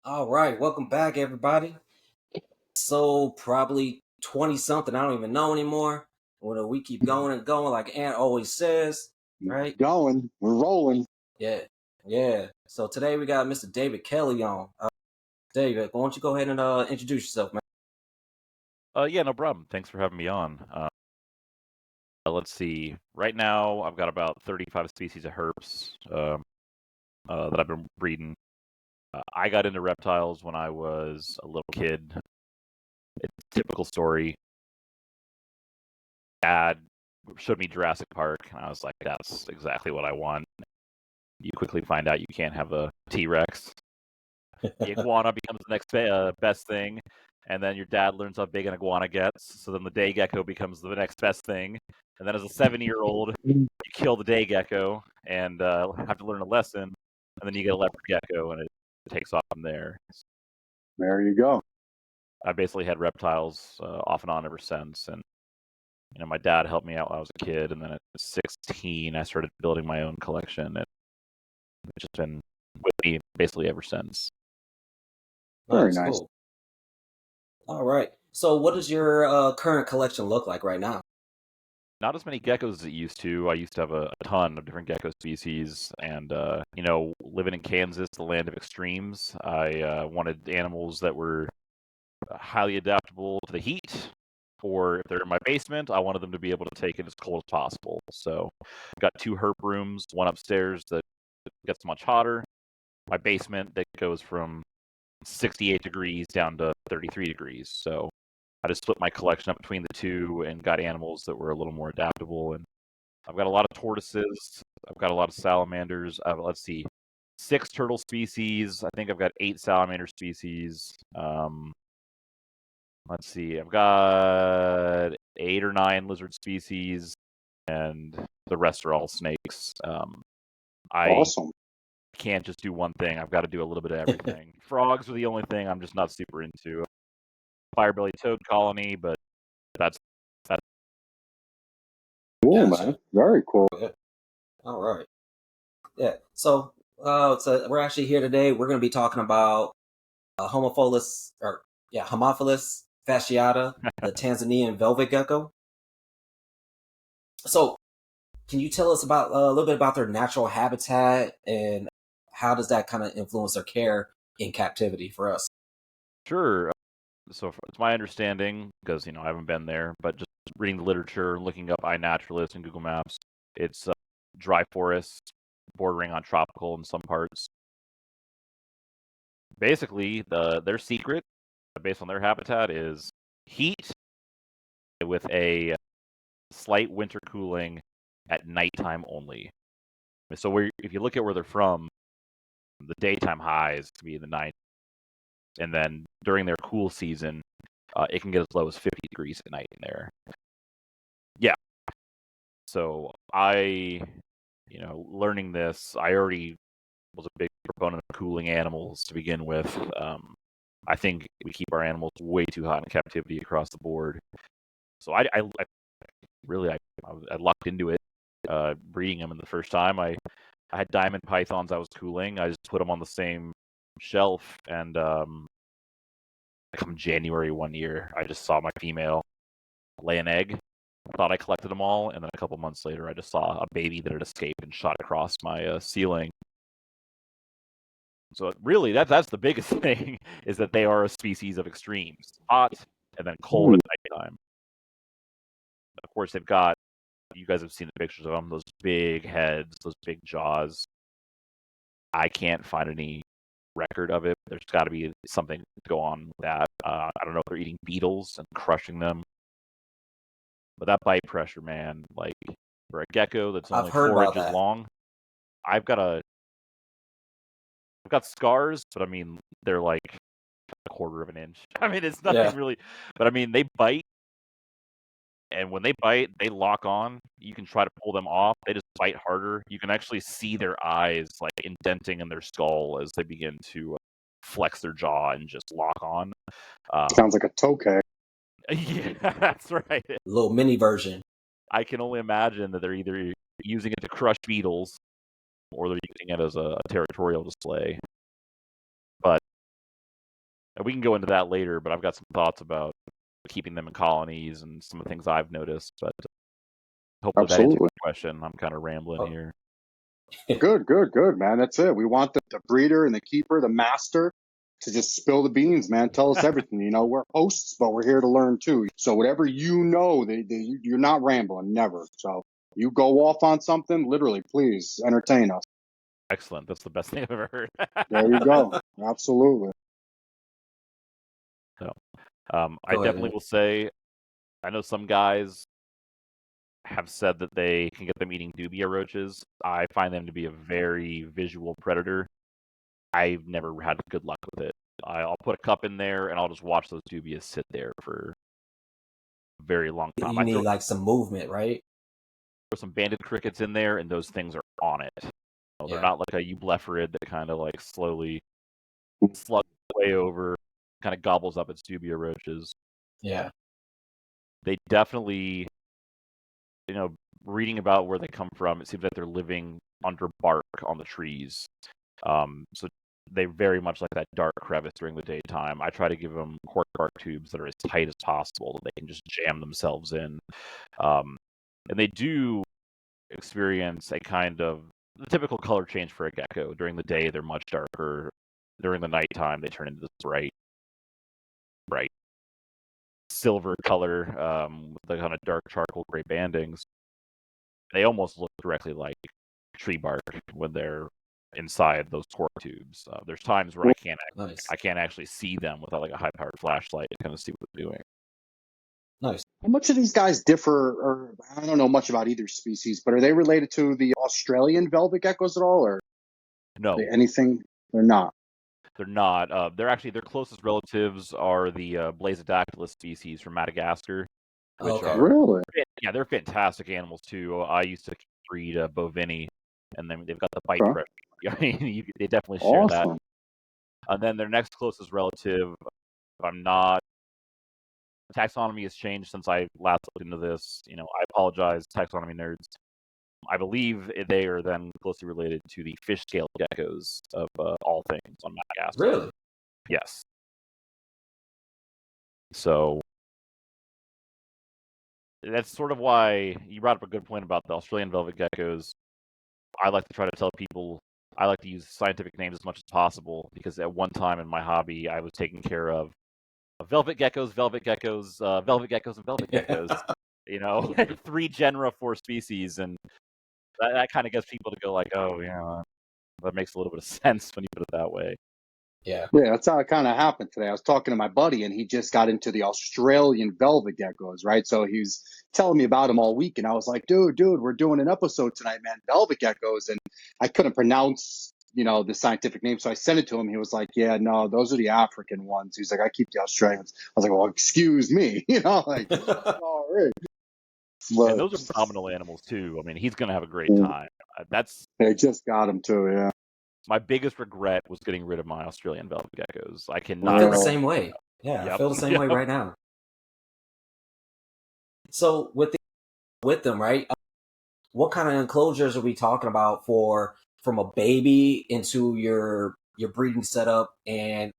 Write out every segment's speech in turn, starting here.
All right, welcome back, everybody. So probably 20 something, I don't even know anymore. When we keep going and going, like Ant always says, right? Going, we're rolling. Yeah, yeah. So today we got Mr. David Kelly on. David, why don't you go ahead and introduce yourself, man? Yeah, no problem. Thanks for having me on. Let's see. Right now, I've got about 35 species of herps that I've been breeding. I got into reptiles when I was a little kid. It's a typical story. Dad showed me Jurassic Park, and I was like, that's exactly what I want. You quickly find out you can't have a T-Rex. The iguana becomes the next best thing, and then your dad learns how big an iguana gets, so then the day gecko becomes the next best thing, and then as a 7-year-old, you kill the day gecko and have to learn a lesson, and then you get a leopard gecko, and it takes off from there. There you go. I basically had reptiles off and on ever since, and my dad helped me out when I was a kid, and then at 16, I started building my own collection, and it's just been with me basically ever since. Very Nice, nice. cool. All right. So what does your current collection look like right now? Not as many geckos as it used to. I used to have a ton of different gecko species, and living in Kansas, the land of extremes, I wanted animals that were highly adaptable to the heat, or if they're in my basement, I wanted them to be able to take it as cold as possible. So I've got 2 herp rooms, one upstairs that gets much hotter, my basement that goes from 68 degrees down to 33 degrees. So I just split my collection up between the two and got animals that were a little more adaptable. And I've got a lot of tortoises. I've got a lot of salamanders. Let's see, 6 turtle species. I think I've got 8 salamander species. Let's see, I've got 8 or 9 lizard species, and the rest are all snakes. I Awesome. can't just do one thing. I've got to do a little bit of everything. Frogs are the only thing I'm just not super into. Firebelly toad colony, but that's Cool, Gotcha. man. Very cool. All right. Yeah. So we're actually here today. We're going to be talking about Homophilus fasciata, the Tanzanian velvet gecko. So, can you tell us about a little bit about their natural habitat and how does that kind of influence their care in captivity for us? sure. So it's my understanding, because I haven't been there, but just reading the literature, looking up iNaturalist and Google Maps, it's dry forest bordering on tropical in some parts. Basically, their secret, based on their habitat, is heat with a slight winter cooling at nighttime only. So if you look at where they're from, the daytime highs to be in the 90s, and then during their cool season, it can get as low as 50 degrees at night in there. Yeah. So learning this, I already was a big proponent of cooling animals to begin with. I think we keep our animals way too hot in captivity across the board. So I lucked into it, breeding them. In the first time, I had diamond pythons I was cooling. I just put them on the same shelf, and come January one year, I just saw my female lay an egg. I thought I collected them all, and then a couple months later, I just saw a baby that had escaped and shot across my ceiling. So really, that's the biggest thing, is that they are a species of extremes: hot and then cold at nighttime. Of course, they've got, you guys have seen the pictures of them, those big heads, those big jaws. I can't find any record of it. There's got to be something to go on with that. I don't know if they're eating beetles and crushing them, but that bite pressure, man, like for a gecko that's I've only heard 4 about inches that. long, I've got scars, but I mean they're like a quarter of an inch. I mean, it's nothing Yeah. really, but I mean they bite, and when they bite, they lock on. You can try to pull them off. They just bite harder. You can actually see their eyes like indenting in their skull as they begin to flex their jaw and just lock on. Sounds like a tokay. Yeah, that's right. Little mini version. I can only imagine that they're either using it to crush beetles or they're using it as a territorial display. But we can go into that later, but I've got some thoughts about keeping them in colonies and some of the things I've noticed. But hopefully that answers Absolutely. your question. I'm kind of rambling Oh. here. Good, man. That's it. We want the breeder and the keeper, the master, to just spill the beans, man. Tell us everything. You know, we're hosts, but we're here to learn too. So whatever you know, you're not rambling, never. So you go off on something, literally, please entertain us. Excellent. That's the best thing I've ever heard. There you go. Absolutely. So, I Go ahead, definitely man. will say, I know some guys have said that they can get them eating dubia roaches. I find them to be a very visual predator. I've never had good luck with it. I'll put a cup in there and I'll just watch those dubias sit there for a very long time. You I need throw like some movement, right? some banded crickets in there and those things are on it. They're Yeah. not like a eublepharid that kind of like slowly slugs way over, kind of gobbles up its dubia roaches. Yeah. They definitely, reading about where they come from, it seems like they're living under bark on the trees. So they very much like that dark crevice during the daytime. I try to give them cork bark tubes that are as tight as possible that they can just jam themselves in. And they do experience a kind of the typical color change for a gecko. During the day, they're much darker. During the nighttime, they turn into this bright silver color with the kind of dark charcoal gray bandings. They almost look directly like tree bark when they're inside those cork tubes. There's times where I can't actually see them without like a high-powered flashlight to kind of see what they're doing. Nice. How much of these guys differ, or I don't know much about either species, but are they related to the Australian velvet geckos at all, or No, anything? They're not. they're not. Their closest relatives are the Blazodactylus species from Madagascar, which Okay. are Really? they're fantastic animals too. I used to breed bovini, and then they've got the bite Okay. pressure. I mean, they definitely share that. Awesome. And then their next closest relative, if I'm not, taxonomy has changed since I last looked into this. I apologize, taxonomy nerds. I believe they are then closely related to the fish-scaled geckos of all things on Madagascar. Really? Yes. So that's sort of why you brought up a good point about the Australian velvet geckos. I like to try to tell people I like to use scientific names as much as possible because at one time in my hobby, I was taking care of velvet geckos, velvet geckos, velvet geckos, and velvet geckos. 3 genera, 4 species, and that kind of gets people to go like, oh, yeah, that makes a little bit of sense when you put it that way. Yeah. Yeah, that's how it kind of happened today. I was talking to my buddy, and he just got into the Australian velvet geckos, right? So he was telling me about them all week, and I was like, dude, we're doing an episode tonight, man, velvet geckos. And I couldn't pronounce, the scientific name. So I sent it to him. He was like, yeah, no, those are the African ones. He's like, I keep the Australians. I was like, well, excuse me, like, all right. But And those are phenomenal animals, too. I mean, he's going to have a great Yeah. time. That's they just got him too, yeah. my biggest regret was getting rid of my Australian velvet geckos. I I cannot. feel the same way. Yeah, I Yep. feel the same way right now. So with them, right? What kind of enclosures are we talking about from a baby into your breeding setup? And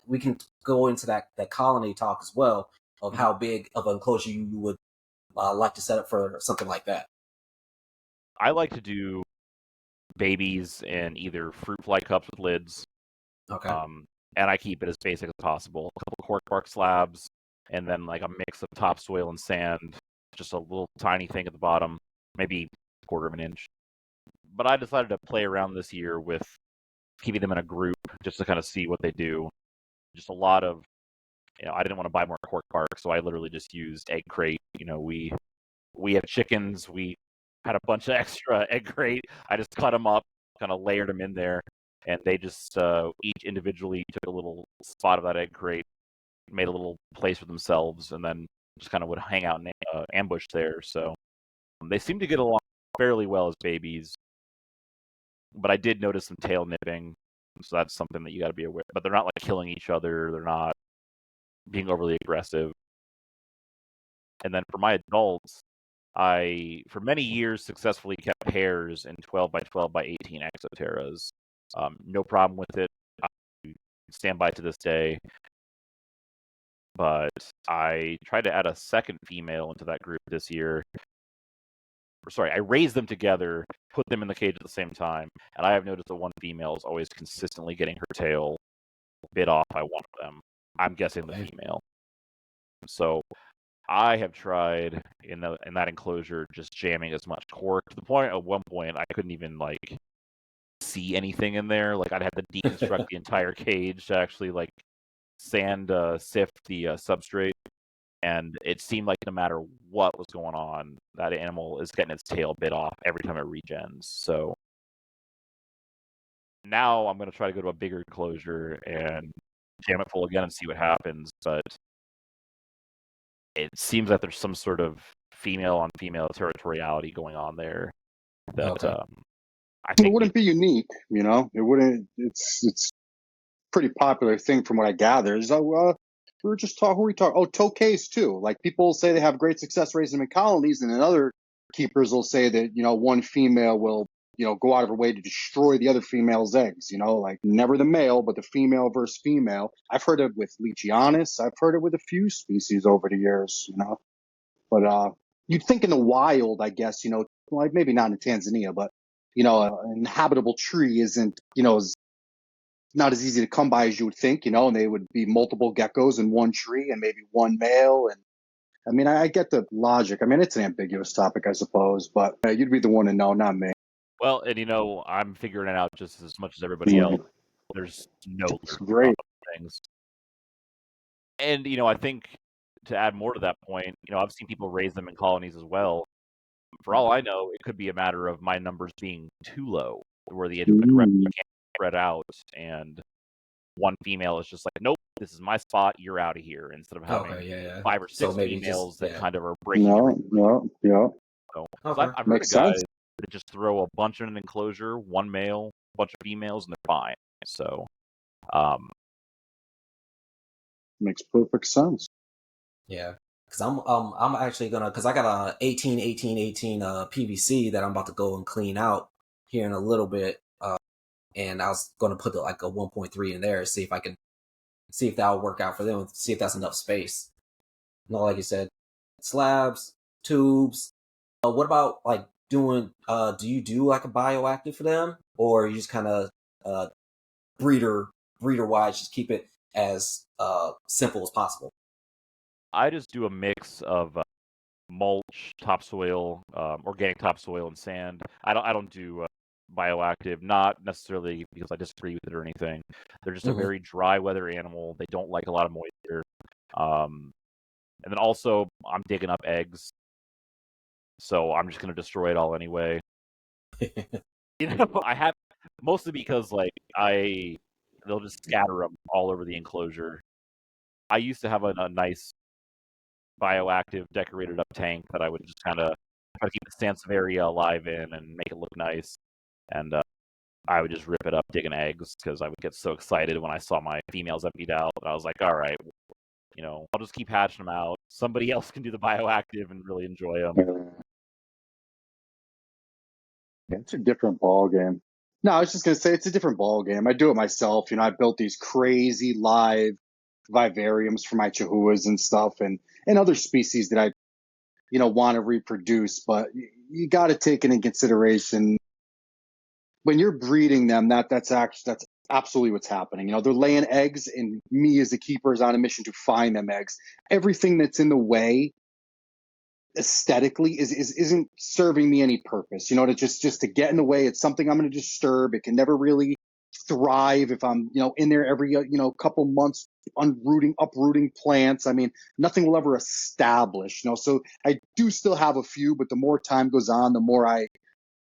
we can go into that colony talk as well of how big of an enclosure you would like to set up for something like that. I like to do babies in either fruit fly cups with lids. Okay. And I keep it as basic as possible. A couple cork bark slabs, and then like a mix of topsoil and sand, just a little tiny thing at the bottom, maybe a quarter of an inch. But I decided to play around this year with keeping them in a group just to kind of see what they do. Just a lot of, I didn't want to buy more cork bark, so I literally just used egg crate. We have chickens. We had a bunch of extra egg crate. I just cut them up, kind of layered them in there, and they just each individually took a little spot of that egg crate, made a little place for themselves, and then just kind of would hang out and ambush there. So they seem to get along fairly well as babies, but I did notice some tail nipping, so that's something that you got to be aware. But they're not like killing each other. They're not being overly aggressive. And then for my adults, I, for many years, successfully kept pairs in 12 by 12 by 18 exoteras. No problem with it. I stand by to this day. but I tried to add a second female into that group this year. Sorry, I raised them together, put them in the cage at the same time, and I have noticed that one female is always consistently getting her tail bit off by one of them. I'm guessing the female. So I have tried in that enclosure just jamming as much cork to the point at one point I couldn't even like see anything in there. Like I'd have to deconstruct the entire cage to actually like sand sift the substrate. And it seemed like no matter what was going on, that animal is getting its tail bit off every time it regens. So now I'm going to try to go to a bigger enclosure and jam it full again and see what happens. But it seems like there's some sort of female on female territoriality going on there that I think it wouldn't be unique, you know. It wouldn't. It's pretty popular thing from what I gather. So we were just talking. Who were we talking? Oh, tokays too. Like people say they have great success raising them in colonies, and then other keepers will say that one female will go out of her way to destroy the other female's eggs. Like never the male, but the female versus female. I've heard it with Leachianus. I've heard it with a few species over the years. But you'd think in the wild, I guess, like maybe not in Tanzania, but an inhabitable tree isn't not as easy to come by as you would think, and they would be multiple geckos in one tree and maybe one male. And I mean, I get the logic. I mean, it's an ambiguous topic, I suppose, but you'd be the one to know, not me. Well, and I'm figuring it out just as much as everybody else. There's no great things. And, I think to add more to that point, I've seen people raise them in colonies as well. For all I know, it could be a matter of my numbers being too low, where the can't spread out, and one female is just like, nope, this is my spot, you're out of here, instead of having 5 or 6 females that kind of are breaking everything. Yeah. So, I've heard of guys that just throw a bunch in an enclosure, one male, a bunch of females, and they're fine. So, makes perfect sense. Yeah. Because I'm actually gonna, because I got a 18 PVC that I'm about to go and clean out here in a little bit, and I was gonna put like a 1.3 in there, see if that'll work out for them, see if that's enough space. No, like you said, slabs, tubes. What about like doing? Do you do like a bioactive for them, or you just kind of breeder wise, just keep it as simple as possible? I just do a mix of mulch, topsoil, organic topsoil, and sand. I don't do bioactive, not necessarily because I disagree with it or anything. They're just a very dry weather animal. They don't like a lot of moisture. And then also, I'm digging up eggs, so I'm just going to destroy it all anyway. I have mostly because they'll just scatter them all over the enclosure. I used to have a nice bioactive decorated up tank that I would just kind of try to keep the Sansevieria alive in and make it look nice. And I would just rip it up digging eggs because I would get so excited when I saw my females emptied out. And I was like, all right, I'll just keep hatching them out. Somebody else can do the bioactive and really enjoy them. It's a different ball game. No, I was just going to say it's a different ball game. I do it myself. I built these crazy live vivariums for my chihuahuas and stuff and other species that I, want to reproduce. But you got to take it in consideration when you're breeding them. That's absolutely what's happening. They're laying eggs, and me as a keeper is on a mission to find them eggs. Everything that's in the way aesthetically isn't serving me any purpose, to just to get in the way. It's something I'm going to disturb. It can never really thrive if I'm in there every couple months uprooting plants. I mean, nothing will ever establish. So I do still have a few, but the more time goes on, the more I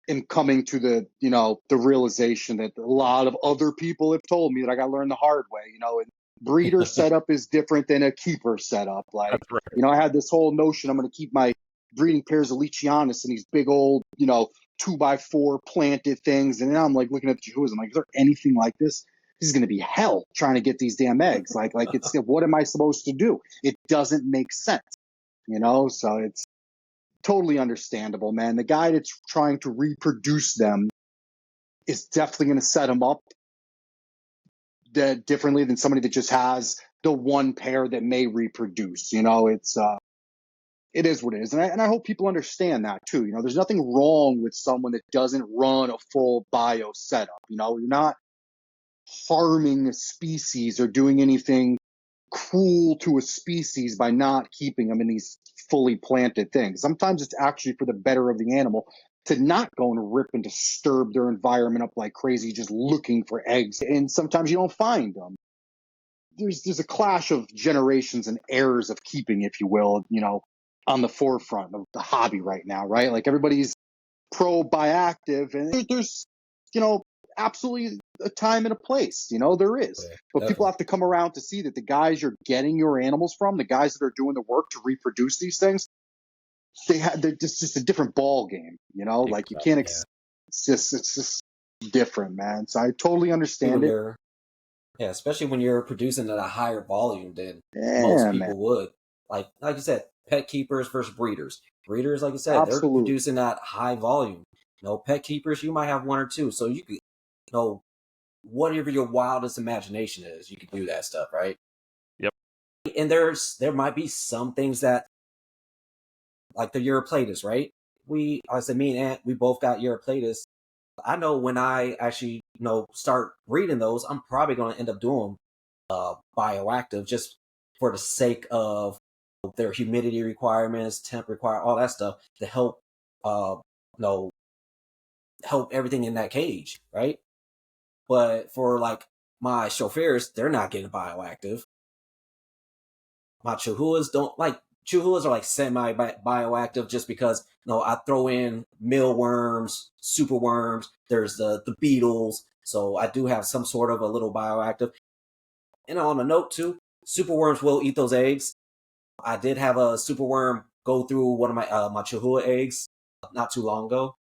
am coming to the the realization that a lot of other people have told me that I got to learn the hard way. And breeder setup is different than a keeper setup. Like, I had this whole notion I'm going to keep my breeding pairs of Leachianus in these big old, 2x4 planted things. And now I'm like looking at the chihuahuas. I'm like, is there anything like this? This is going to be hell trying to get these damn eggs. Like it's, what am I supposed to do? It doesn't make sense, so it's totally understandable, man. The guy that's trying to reproduce them is definitely going to set them up differently than somebody that just has the one pair that may reproduce. It is what it is. And I hope people understand that too. There's nothing wrong with someone that doesn't run a full bio setup. You're not harming a species or doing anything cruel to a species by not keeping them in these fully planted things. Sometimes it's actually for the better of the animal to not go and rip and disturb their environment up like crazy, just looking for eggs. And sometimes you don't find them. There's a clash of generations and eras of keeping, if you will, on the forefront of the hobby right now, right? Like everybody's pro bioactive, and there's, absolutely a time and a place, there is. Yeah, But people definitely. have to come around to see that the guys you're getting your animals from, the guys that are doing the work to reproduce these things, they're just a different ball game, like you can't, Yeah. it's just different, man. So I totally Especially understand when it. you're yeah, especially when you're producing at a higher volume than most Yeah, man. people would. Like you said, pet keepers versus breeders. Breeders, like you said, they're Absolutely. producing at high volume. Pet keepers, you might have one or two. So you could, whatever your wildest imagination is, you can do that stuff, right? Yep. And there might be some things that, like the Europlatus, right? I said, me and Ant, we both got Europlatus. I know when I actually, start breeding those, I'm probably going to end up doing bioactive just for the sake of their humidity requirements, temp require all that stuff to help, you know, help everything in that cage, right? But for like my chauffeurs, they're not getting bioactive. My chihuahuas don't like chihuahuas are like semi bioactive just because I throw in mealworms, superworms. There's the beetles, so I do have some sort of a little bioactive. And on a note too, superworms will eat those eggs. I did have a superworm go through one of my chihuahua eggs not too long ago.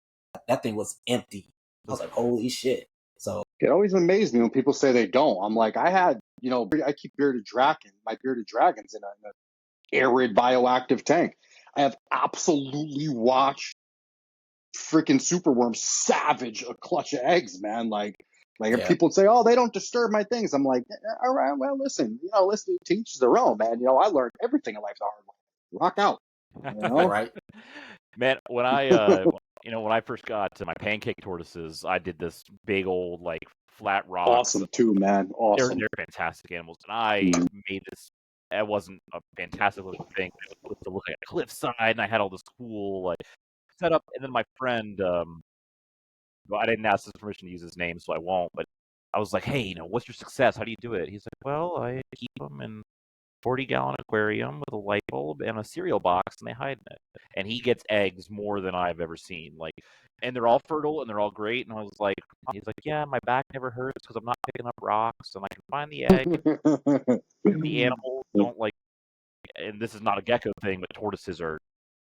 That thing was empty. I was like, holy shit! So It always amazes me when people say they don't. I'm like, I keep my bearded dragons in an arid bioactive tank. I have absolutely watched freaking superworms savage a clutch of eggs, man. Like if yeah, people say, "Oh, they don't disturb my things," I'm like, all right, well, listen, listen, to each their own, man. I learned everything in life the hard way. Rock out, right. Man, when I first got to my pancake tortoises, I did this big old like flat rocks. Awesome too, man. Awesome. They're fantastic animals, and I Mhm. made this. It wasn't a fantastic looking thing. It was supposed to look like a cliffside, and I had all this cool like setup. And then my friend, well, I didn't ask his permission to use his name, so I won't. But I was like, hey, what's your success? How do you do it? He's like, well, I keep them in 40-gallon aquarium with a light bulb and a cereal box, and they hide in it. And he gets eggs more than I've ever seen. And they're all fertile and they're all great. And I was like, he's like, yeah, my back never hurts because I'm not picking up rocks and I can find the egg. The animals don't like, and this is not a gecko thing, but tortoises are.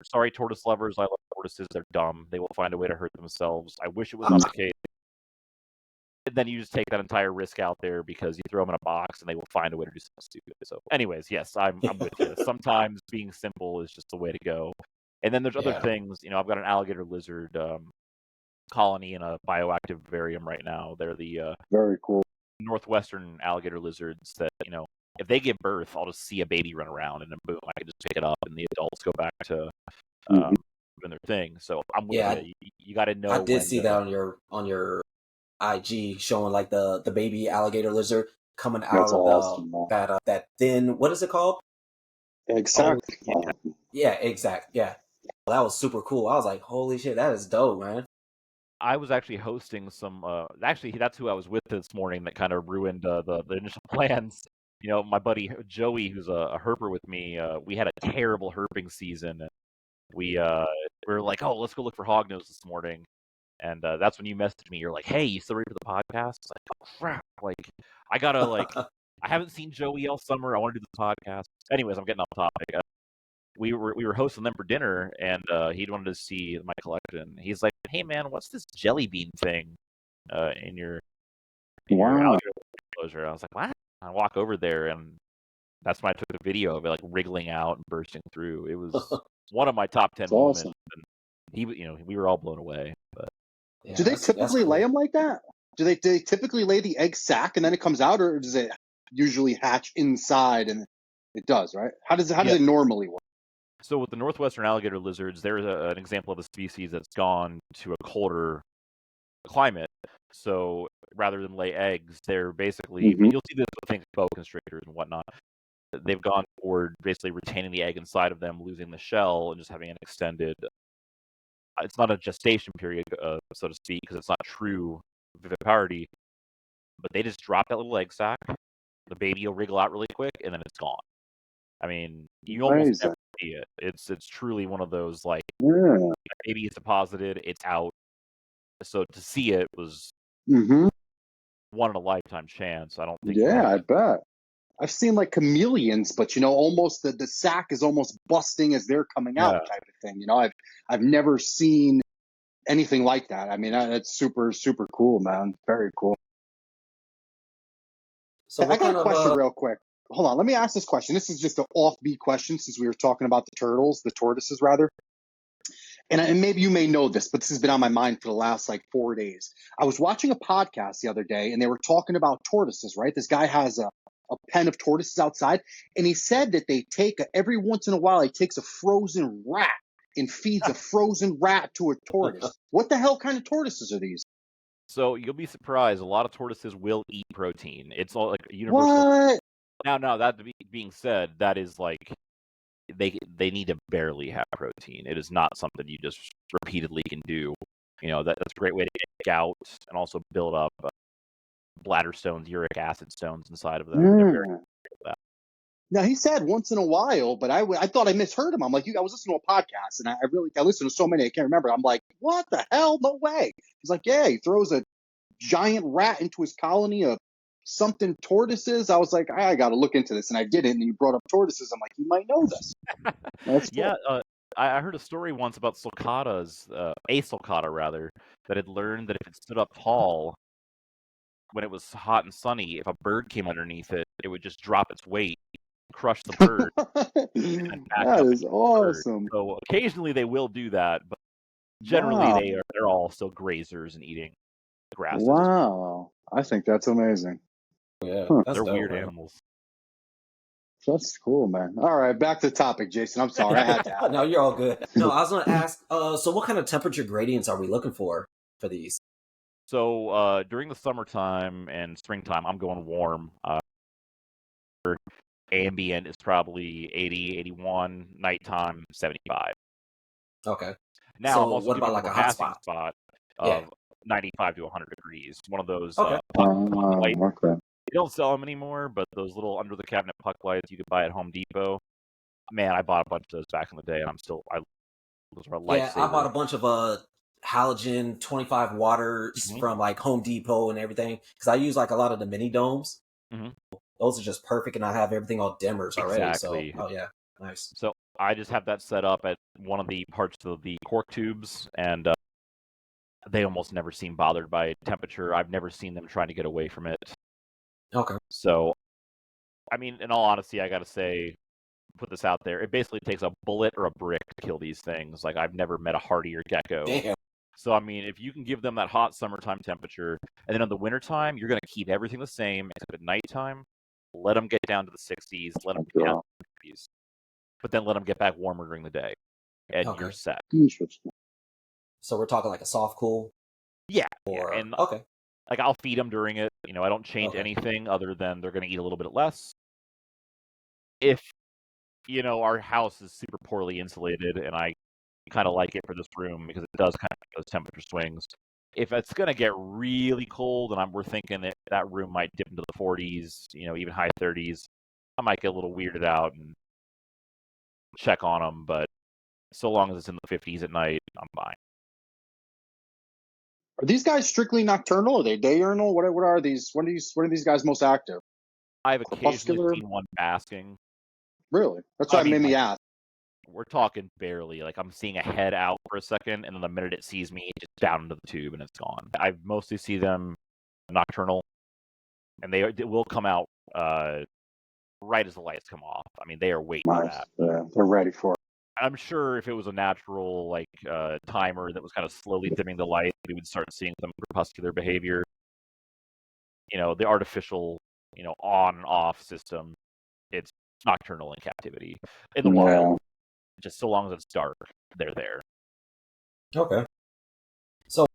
Sorry, tortoise lovers. I love tortoises. They're dumb. They will find a way to hurt themselves. I wish it was not the case. And then you just take that entire risk out there because you throw them in a box and they will find a way to do something stupid. So, anyways, yes, I'm with you. Sometimes being simple is just the way to go. And then there's other Yeah. things. I've got an alligator lizard colony in a bioactive vivarium right now. They're the Very cool. northwestern alligator lizards that if they give birth, I'll just see a baby run around and then boom, I can just pick it up and the adults go back to doing their thing. So I'm with Yeah, you. You got to know I did when. see that on your IG showing like the baby alligator lizard coming out That's of awesome, man. that thin, what is it called? Oh, Exactly. Yeah, exact. Yeah. That was super cool. I was like, holy shit, that is dope, man. I was actually hosting some. Actually, that's who I was with this morning. That kind of ruined the initial plans. My buddy Joey, who's a herper with me. We had a terrible herping season. And we were like, oh, let's go look for hognose this morning. And that's when you messaged me. You're like, hey, you still ready for the podcast? It's like, oh crap! Like, I gotta I haven't seen Joey all summer. I want to do the podcast. Anyways, I'm getting off topic. We were hosting them for dinner, and he wanted to see my collection. He's like, "Hey man, what's this jelly bean thing in your Wow. alligator enclosure?" I was like, "What?" I walk over there, and that's when I took the video of it, like wriggling out and bursting through. It was one of my top 10 That's moments. awesome. And we were all blown away. But Yeah, Do they that's typically lay cool. them like that? Do they typically lay the egg sac and then it comes out, or does it usually hatch inside, and it does, right? How does it normally work? So with the northwestern alligator lizards, there's an example of a species that's gone to a colder climate. So rather than lay eggs, they're basically, Mhm. you'll see this with things like boa constrictors and whatnot. They've gone toward basically retaining the egg inside of them, losing the shell, and just having an extended. It's not a gestation period, so to speak, because it's not true viviparity. But they just drop that little egg sac. The baby will wriggle out really quick, and then it's gone. I mean, you almost Amazing. never see it. It's truly one of those, like, Yeah. baby is deposited, it's out. So to see it was Mhm. one in a lifetime chance. I don't think you Yeah, I really. bet. I've seen like chameleons, but almost the sack is almost busting as they're coming out, Yeah. type of thing. I've never seen anything like that. I mean, that's super super cool, man. Very cool. So I what got a kind question of real quick. Hold on, let me ask this question. This is just an offbeat question since we were talking about the tortoises rather. And maybe you may know this, but this has been on my mind for the last like 4 days. I was watching a podcast the other day, and they were talking about tortoises. Right, this guy has a pen of tortoises outside, and he said that they take every once in a while he takes a frozen rat and feeds a frozen rat to a tortoise. What the hell kind of tortoises are these? So you'll be surprised. A lot of tortoises will eat protein. It's all like a universal. What? Now that being said, that is like they need to barely have protein. It is not something you just repeatedly can do. That's a great way to get gout and also build up bladder stones, uric acid stones inside of them. They're very Mm. good at that. Now he said once in a while, but I thought I misheard him. I'm like, I was listening to a podcast, and I listened to so many I can't remember. I'm like, what the hell? No way. He's like, yeah, he throws a giant rat into his colony of something tortoises. I was like, I got to look into this, and I didn't. And you brought up tortoises. I'm like, you might know this. That's Yeah, cool. I heard a story once about sulcatas, a sulcata rather, that had learned that if it stood up tall when it was hot and sunny, if a bird came underneath it, it would just drop its weight, crush the bird, and then back That up is against the bird. awesome. So occasionally they will do that, but generally Wow. they're all still grazers and eating grasses. Wow. I think that's amazing. yeah, Huh. that's They're dope, weird man. animals. That's cool, man. All right, back to the topic, Jason. I'm sorry. I had to ask. No, you're all good. No, I was gonna ask. So what kind of temperature gradients are we looking for these? So during the summertime and springtime, I'm going warm. Ambient is probably 80, 81. Nighttime, 75. Okay. Now, I'm So also what giving about them like a a hot basking spot? spot Yeah. of 95 to 100 degrees. One of those Okay. puck lights. Okay. They don't sell them anymore, but those little under the cabinet puck lights you could buy at Home Depot. Man, I bought a bunch of those back in the day, and those are a Yeah, I bought lifesaver. a bunch of halogen 25 waters Mhm. from like Home Depot and everything because I use like a lot of the mini domes. Mhm. Those are just perfect, and I have everything all dimmers already. So, Exactly. oh yeah, nice. So I just have that set up at one of the parts of the cork tubes, and they almost never seem bothered by temperature. I've never seen them trying to get away from it. Okay. So, I mean, in all honesty, I got to say, put this out there. It basically takes a bullet or a brick to kill these things. Like, I've never met a hardier gecko. Damn. So, I mean, if you can give them that hot summertime temperature, and then in the wintertime, you're going to keep everything the same, except at nighttime, let them get down to the 60s, let them get down to the 50s, but then let them get back warmer during the day, and Okay. you're set. Interesting. So we're talking like a soft cool, Yeah, or and okay. like I'll feed them during it. I don't change Okay. anything other than they're going to eat a little bit less. If our house is super poorly insulated, and I kind of like it for this room because it does kind of those temperature swings. If it's going to get really cold, and we're thinking that room might dip into the 40s, even high 30s, I might get a little weirded out and check on them. But so long as it's in the 50s at night, I'm fine. Are these guys strictly nocturnal? Are they diurnal? What are these? When are these guys most active? I've occasionally Crepuscular? seen one basking. Really? That's I what mean, made me like, ask. we're talking barely. Like, I'm seeing a head out for a second, and then the minute it sees me, it's just down into the tube and it's gone. I mostly see them nocturnal, and they will come out right as the lights come off. I mean, they are waiting for Nice. that. Yeah, they're ready for it. I'm sure if it was a natural timer that was kind of slowly dimming the light, we would start seeing some crepuscular behavior. The artificial on and off system. It's nocturnal in captivity in the wild. Just so long as it's dark, they're there. Okay. So,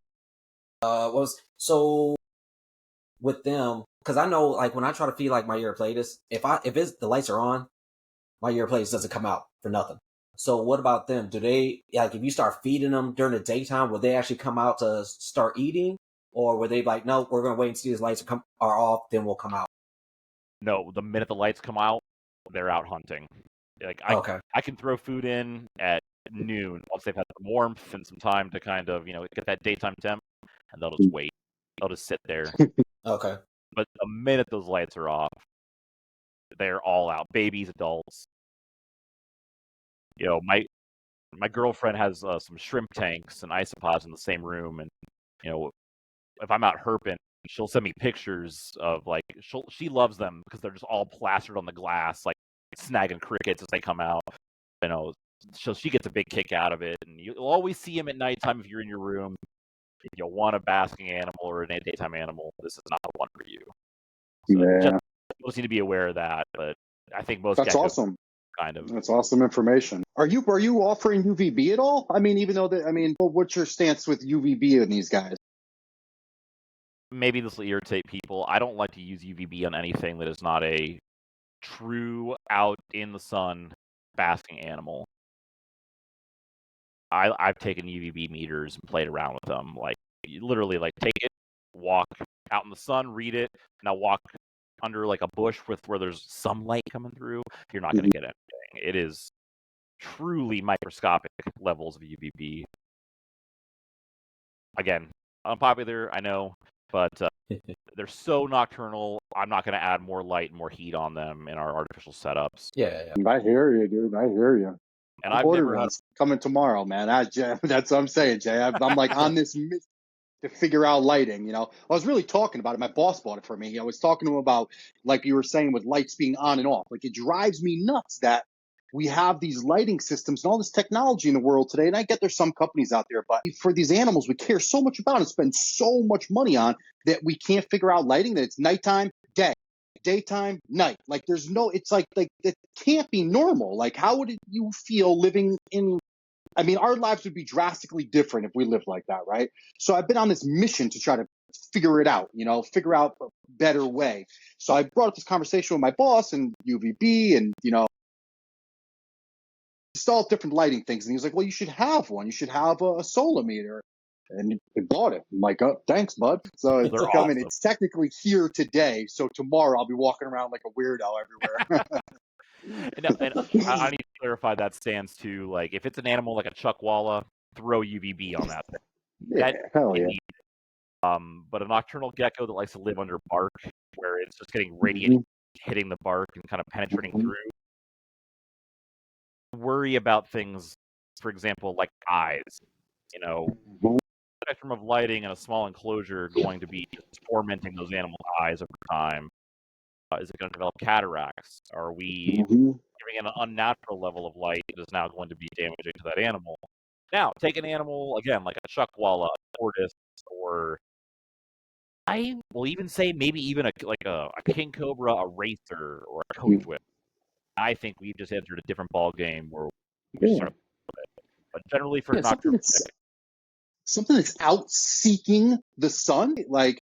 so with them, because I know, like, when I try to feed like my Eurypletus, if the lights are on, my Eurypletus doesn't come out for nothing. So what about them? Do they, like, if you start feeding them during the daytime, will they actually come out to start eating, or were they like, no, we're gonna wait and see these lights are off, then we'll come out? No, the minute the lights come out, they're out hunting. Like Okay. I can throw food in at noon once they've had some warmth and some time to kind of get that daytime temp, and they'll just wait. They'll just sit there. Okay. But the minute those lights are off, they're all out. Babies, adults. My girlfriend has some shrimp tanks and isopods in the same room, and if I'm out herping, she'll send me pictures of like she loves them because they're just all plastered on the glass, like snagging crickets as they come out. So she gets a big kick out of it, and you'll always see them at nighttime if you're in your room. If you want a basking animal or a daytime animal, this is not the one for you. So just people need to be aware of that, but I think most That's geckos awesome. kind of. That's awesome information. Are you offering UVB at all? I mean, even though what's your stance with UVB in these guys? Maybe this will irritate people. I don't like to use UVB on anything that is not a true out in the sun basking animal. I've taken UVB meters and played around with them. Like, you literally, like, take it, walk out in the sun, read it, now walk under like a bush where there's some light coming through. You're not going to get anything. It is truly microscopic levels of UVB. Again, unpopular, I know, but they're so nocturnal. I'm not going to add more light and more heat on them in our artificial setups. Yeah. I hear you, dude. I hear you. And I've never had coming tomorrow, man. That's what I'm saying, Jay. I'm like on this mission to figure out lighting. I was really talking about it. My boss bought it for me. I was talking to him about, like you were saying, with lights being on and off. Like, it drives me nuts that we have these lighting systems and all this technology in the world today. And I get there's some companies out there, but for these animals we care so much about and spend so much money on that we can't figure out lighting, that it's nighttime, day, daytime, night. Like, it's like it can't be normal. Like, how would you feel living in, I mean, our lives would be drastically different if we lived like that, right? So I've been on this mission to try to figure it out, figure out a better way. So I brought up this conversation with my boss and UVB and, installed different lighting things. And he was like, well, you should have one. You should have a solar meter. And he bought it. I'm like, oh, thanks, bud. So it's coming. Awesome. It's technically here today. So tomorrow I'll be walking around like a weirdo everywhere. And I need to clarify that stance too. Like, if it's an animal like a chuckwalla, throw UVB on that thing. Yeah, hell yeah. But a nocturnal gecko that likes to live under bark, where it's just getting radiation hitting the bark and kind of penetrating through. Worry about things, for example, like eyes. The spectrum of lighting in a small enclosure going to be tormenting those animal eyes over time. Is it going to develop cataracts? Are we giving it an unnatural level of light that is now going to be damaging to that animal? Now, take an animal, again, like a chuckwalla, a tortoise, or I will even say maybe even a king cobra, a racer, or a coach whip. I think we've just entered a different ball game where we sort of, but generally for nocturnal, something that's out seeking the sun, like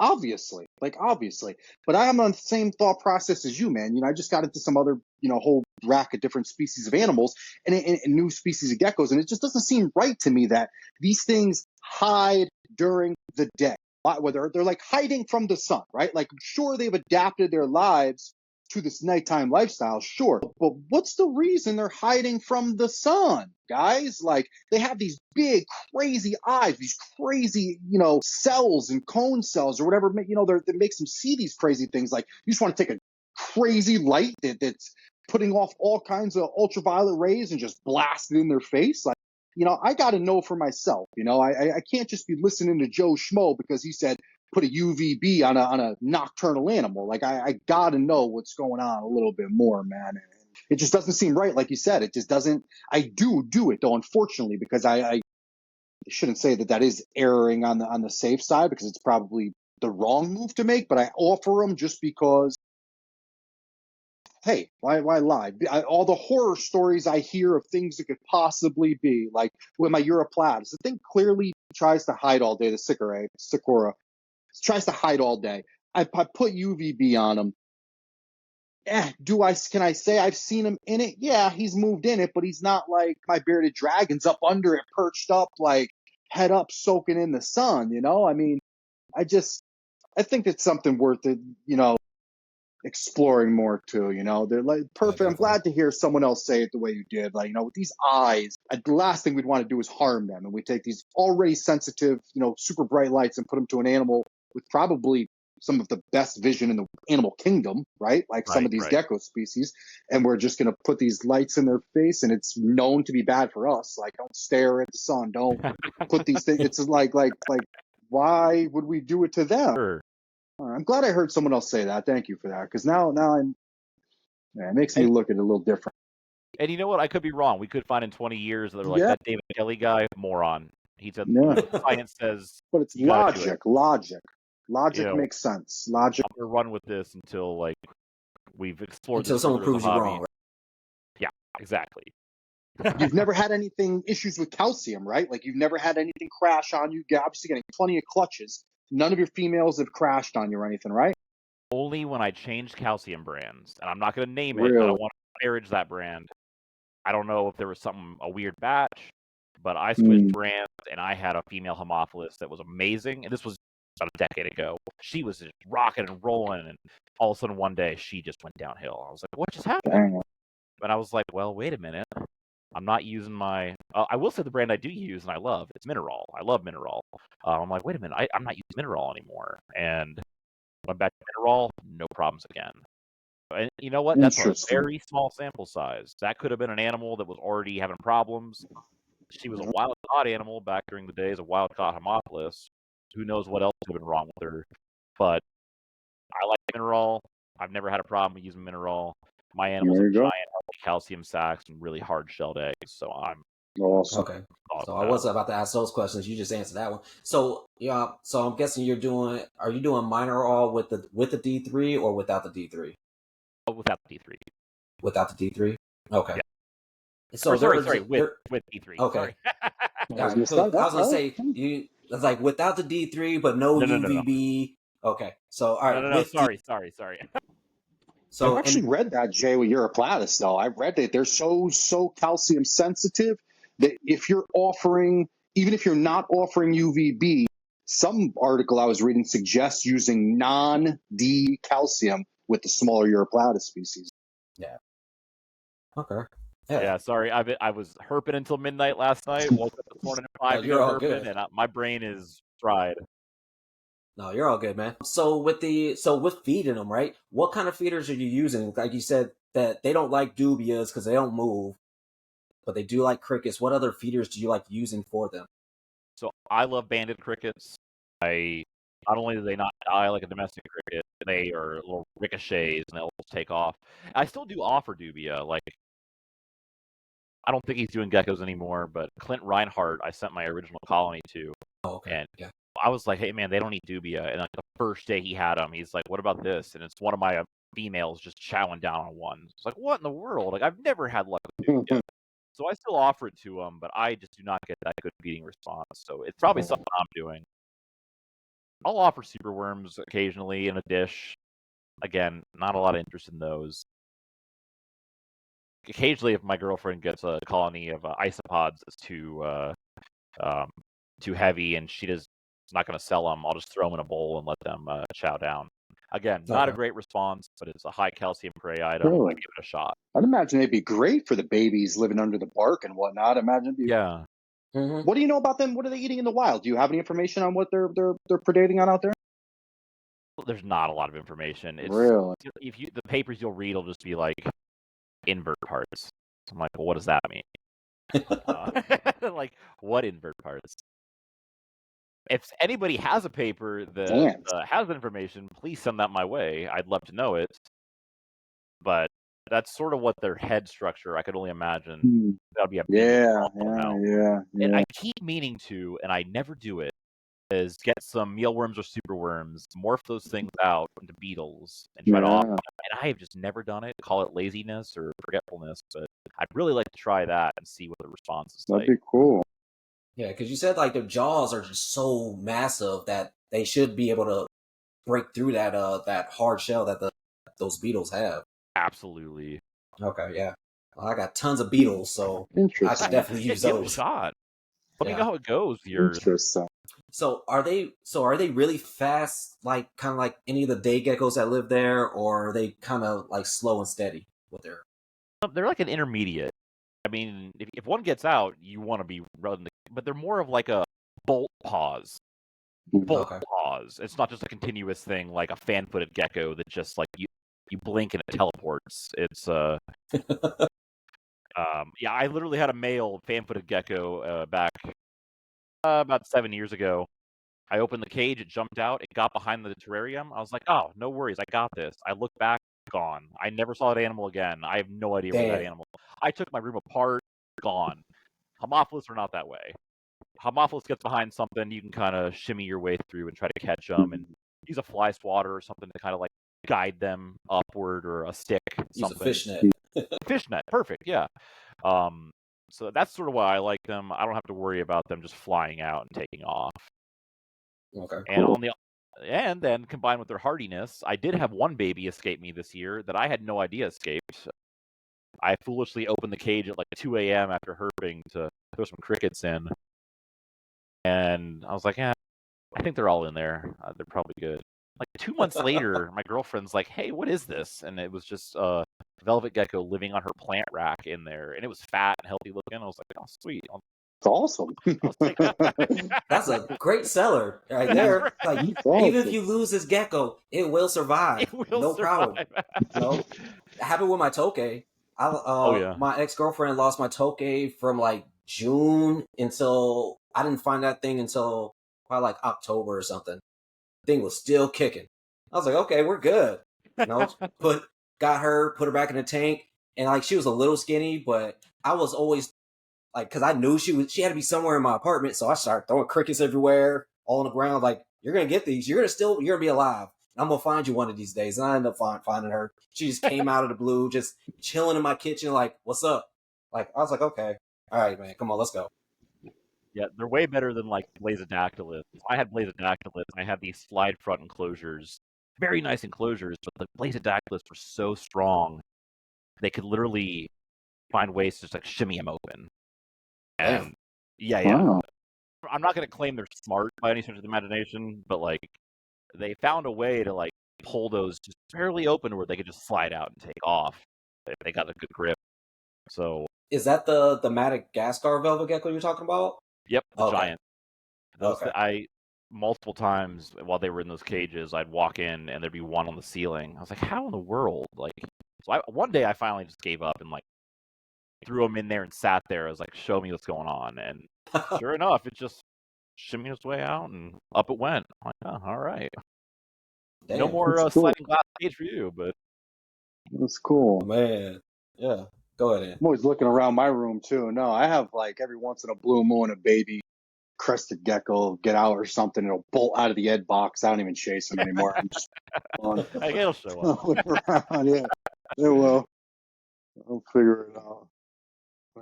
obviously, but I'm on the same thought process as you, man. I just got into some other, whole rack of different species of animals and new species of geckos, and it just doesn't seem right to me that these things hide during the day. Whether they're like hiding from the sun, right? Like, sure, they've adapted their lives to this nighttime lifestyle, sure, but what's the reason they're hiding from the sun, guys? Like, they have these big, crazy eyes, these crazy, cells and cone cells or whatever, that makes them see these crazy things. Like, you just want to take a crazy light that's putting off all kinds of ultraviolet rays and just blast it in their face. Like, I got to know for myself. I can't just be listening to Joe Schmo because he said put a UVB on a nocturnal animal. Like, I got to know what's going on a little bit more, man. It just doesn't seem right. Like you said, it just doesn't. I do it though, unfortunately, because I shouldn't say that is erring on the safe side, because it's probably the wrong move to make, but I offer them just because. Hey, why lie? All the horror stories I hear of things that could possibly be, like with my Europlatus, the thing clearly tries to hide all day. The Sakura tries to hide all day. I put UVB on him. Can I say I've seen him in it? Yeah, he's moved in it, but he's not like my bearded dragon's up under it, perched up, like head up, soaking in the sun. I mean, I think it's something worth it. Exploring more too. They're like perfect. I'm glad to hear someone else say it the way you did. Like, with these eyes, the last thing we'd want to do is harm them, and we take these already sensitive, super bright lights and put them to an animal with probably some of the best vision in the animal kingdom, right? Like some of these gecko species, and we're just going to put these lights in their face, and it's known to be bad for us. Like, don't stare at the sun, don't put these things. It's like, why would we do it to them? Sure. I'm glad I heard someone else say that. Thank you for that, because now it makes me look at it a little different. And you know what? I could be wrong. We could find in 20 years that they're like, that David Kelly guy, moron. He said, science says. But it's logic. Logic makes sense. Logic. I'm gonna run with this until we've explored. Until someone proves you wrong. Right? Yeah, exactly. You've never had issues with calcium, right? Like, you've never had anything crash on you. You're obviously getting plenty of clutches. None of your females have crashed on you or anything, right? Only when I changed calcium brands, and I'm not going to name it. I don't want to disparage that brand. I don't know if there was a weird batch, but I switched brands, and I had a female Haemophilus that was amazing. And this was about a decade ago. She was just rocking and rolling, and all of a sudden one day she just went downhill. I was like, what just happened? Dang. And I was like, well, wait a minute. I'm not using my. I will say the brand I do use and I love. It's Mineral. I love Mineral. I'm like, wait a minute. I'm not using Mineral anymore. And went back to Mineral. No problems again. And you know what? That's a very small sample size. That could have been an animal that was already having problems. She was a wild caught animal back during the days of wild caught Haemophilus. Who knows what else could have been wrong with her? But I like Mineral. I've never had a problem using Mineral. My animals are giant calcium sacs and really hard shelled eggs, so I'm awesome. Okay. So I was about to ask those questions. You just answered that one. So so I'm guessing are you doing minor all with the D3 or without the D3? Oh, without the D3. Without the D3? Okay. Yeah. So sorry, with D3. Okay. Sorry. I was gonna say it's like without the D3, but no UVB. No. Okay. So all right. No. Sorry. So I've actually read that, Jay, with Europlatus, though. I've read that they're so calcium sensitive that even if you're not offering UVB, some article I was reading suggests using non-D calcium with the smaller Europlatus species. Yeah. Okay. Yeah, sorry. I was herping until midnight last night. Woke up this morning at 5 to go herping, and my brain is fried. No, you're all good, man. So with feeding them, right? What kind of feeders are you using? Like you said that they don't like dubias because they don't move, but they do like crickets. What other feeders do you like using for them? So I love banded crickets. Not only do they not die like a domestic cricket, they are little ricochets and they'll take off. I still do offer dubia. Like, I don't think he's doing geckos anymore, but Clint Reinhardt, I sent my original colony to. Oh, okay. And yeah. I was like, hey, man, they don't eat dubia. And like the first day he had them, he's like, what about this? And it's one of my females just chowing down on one. It's like, what in the world? Like, I've never had luck with dubia. So I still offer it to him, but I just do not get that good feeding response. So it's probably something I'm doing. I'll offer superworms occasionally in a dish. Again, not a lot of interest in those. Occasionally, if my girlfriend gets a colony of isopods that's too heavy and she's not going to sell them, I'll just throw them in a bowl and let them chow down. Again, not a great response, but it's a high calcium prey item. I give it a shot. I'd imagine it'd be great for the babies living under the bark and whatnot. Yeah. Mm-hmm. What do you know about them? What are they eating in the wild? Do you have any information on what they're predating on out there? There's not a lot of information. Really? The papers you'll read will just be like invert parts. I'm like, well, what does that mean? Like, what invert parts? If anybody has a paper that has that information, please send that my way. I'd love to know it. But that's sort of what their head structure. I could only imagine that would be a yeah. And I keep meaning to, and I never do it. is get some mealworms or superworms, morph those things out into beetles, and try to offer them. And I have just never done it. Call it laziness or forgetfulness, but I'd really like to try that and see what the response is like. That'd be cool. Yeah, because you said like the jaws are just so massive that they should be able to break through that hard shell that those beetles have. Absolutely. Okay, yeah. Well, I got tons of beetles, so I Interesting. could definitely use Give it a those. shot. Let me Yeah. know how it goes. Yours. Interesting. So are they really fast, like kind of like any of the day geckos that live there, or are they kind of like slow and steady with their? They're like an intermediate. I mean, if one gets out, you want to be running, but they're more of like a bolt pause. Bolt Okay. pause. It's not just a continuous thing like a fan-footed gecko that just like you blink and it teleports. It's yeah, I literally had a male fan-footed gecko back about 7 years ago. I opened the cage, it jumped out, it got behind the terrarium. I was like, oh, no worries, I got this. I looked back, gone. I never saw that animal again. I have no idea where that Damn. animal. I took my room apart, gone. Homophilus are not that way. Homophilus gets behind something, you can kind of shimmy your way through and try to catch them, and use a fly swatter or something to kind of like guide them upward, or a stick, Use something. a fishnet. Fishnet, perfect, yeah. So that's sort of why I like them. I don't have to worry about them just flying out and taking off. Okay. And Cool. and then combined with their hardiness, I did have one baby escape me this year that I had no idea escaped. I foolishly opened the cage at like 2 a.m. after herping to throw some crickets in, and I was like, yeah, I think they're all in there. They're probably good. Like 2 months later, my girlfriend's like, hey, what is this? And it was just a velvet gecko living on her plant rack in there, and it was fat and healthy looking. I was like, oh, sweet. It's awesome. I'll take that. That's a great seller right That's there. right. Like It's even if awesome. you lose this gecko, it will survive. It will No problem. survive. No, it happened with my tokay. Oh, yeah. My ex girlfriend lost my tokay from like June until I didn't find that thing until probably like October or something. The thing was still kicking. I was like, okay, we're good. You know, got her, put her back in the tank, and like she was a little skinny, but I was always like, because I knew she had to be somewhere in my apartment, so I started throwing crickets everywhere, all on the ground. Like, you're gonna get these. You're gonna be alive. I'm gonna find you one of these days. And I ended up finding her. She just came out of the blue, just chilling in my kitchen, like, what's up? Like, I was like, okay, all right, man, come on, let's go. Yeah, they're way better than like Blazodactylus. I had Blazodactylus. I had these slide front enclosures, very nice enclosures, but the Blazodactylus were so strong they could literally find ways to just like shimmy them open. And Damn. yeah. Wow. I'm not gonna claim they're smart by any stretch of the imagination, but like they found a way to like pull those just barely open where they could just slide out and take off if they got a good grip. So Is that the Madagascar velvet gecko you're talking about? yep, the Okay. giant. Those Okay. I multiple times while they were in those cages, I'd walk in and there'd be one on the ceiling. I was like, how in the world? Like, so one day I finally just gave up and like threw them in there and sat there. I was like, show me what's going on, and sure enough, it just shimmied its way out and up it went. I'm like, oh, all right. Damn. No more That's cool. sliding glass cage for you, but That's cool. Man. Yeah. Go ahead. I'm always looking around my room too. No, I have like every once in a blue moon a baby crested gecko get out or something. It'll bolt out of the egg box. I don't even chase them anymore. I'm just hey, it'll show up. look around. Yeah, it will. I'll figure it out.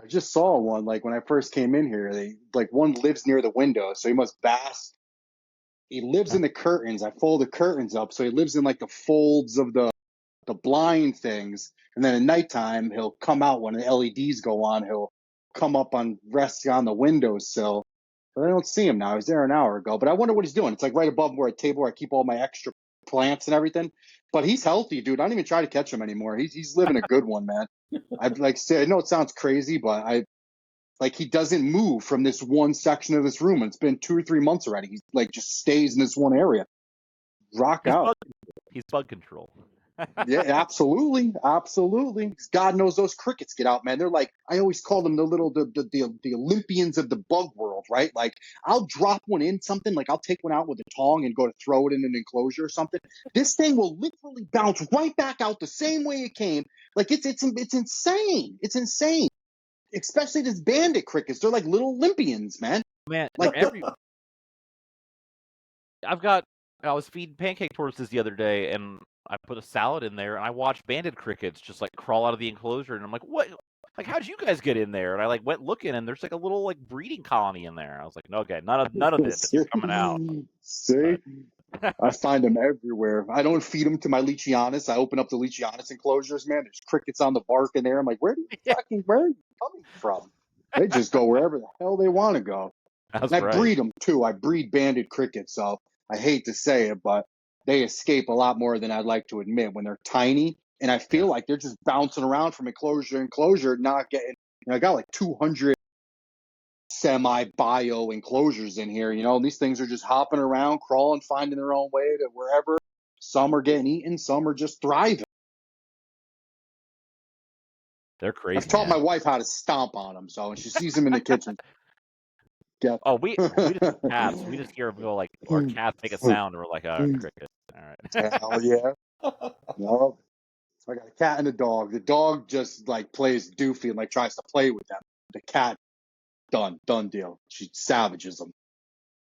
I just saw one like when I first came in here. They like one lives near the window, so he must bask. He lives in the curtains. I fold the curtains up, so he lives in like the folds of the blind things. And then at nighttime, he'll come out when the LEDs go on. He'll come up on rest on the windowsill. But I don't see him now. He was there an hour ago. But I wonder what he's doing. It's like right above where a table where I keep all my extra plants and everything. But he's healthy, dude. I don't even try to catch him anymore. He's living a good one, man. I'd like say I know it sounds crazy, but he doesn't move from this one section of this room. And it's been 2 or 3 months already. He like just stays in this one area. Rock out. He's bug control. Yeah, absolutely. God knows those crickets get out, man. They're like, I always call them the Olympians of the bug world, right? Like I'll drop one in something, like I'll take one out with a tong and go to throw it in an enclosure or something. This thing will literally bounce right back out the same way it came. Like it's insane. It's insane. Especially these bandit crickets. They're like little Olympians, man. Man, Like they're I was feeding pancake tortoises the other day, and I put a salad in there, and I watched banded crickets just like crawl out of the enclosure, and I'm like, what? Like, how'd you guys get in there? And I like went looking, and there's like a little like breeding colony in there. I was like, no, okay, none of this. They're coming out. See? But I find them everywhere. I don't feed them to my Leachianis. I open up the Leachianis enclosures, man. There's crickets on the bark in there. I'm like, where are you coming from? They just go wherever the hell they want to go. that's And I right. breed them too. I breed banded crickets, so I hate to say it, but they escape a lot more than I'd like to admit when they're tiny. And I feel like they're just bouncing around from enclosure to enclosure, not getting. I got like 200 semi-bio enclosures in here. These things are just hopping around, crawling, finding their own way to wherever. Some are getting eaten, some are just thriving. They're crazy. I've taught man. my wife how to stomp on them, so when she sees them in the kitchen. Oh, we just have cats. We just hear them go like, our cats make a sound, and we're like, oh, cricket. All right. Hell yeah. No. I got a cat and a dog. The dog just like plays doofy and like tries to play with them. The cat, done deal. She savages them.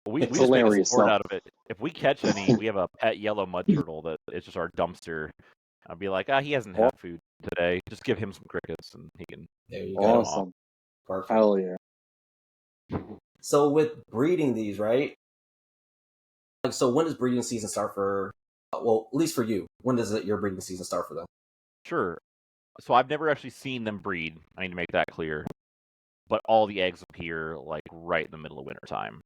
We It's just make a hilarious, sport though. out of it. If we catch any, we have a pet yellow mud turtle that it's just our dumpster. I'll be like, he hasn't had food today. Just give him some crickets, and he can. There you go. Awesome. Perfect. Hell yeah. So with breeding these, right? Like, so when does breeding season start for? Well, at least for you, when does your breeding season start for them? Sure. So I've never actually seen them breed. I need to make that clear. But all the eggs appear like right in the middle of wintertime.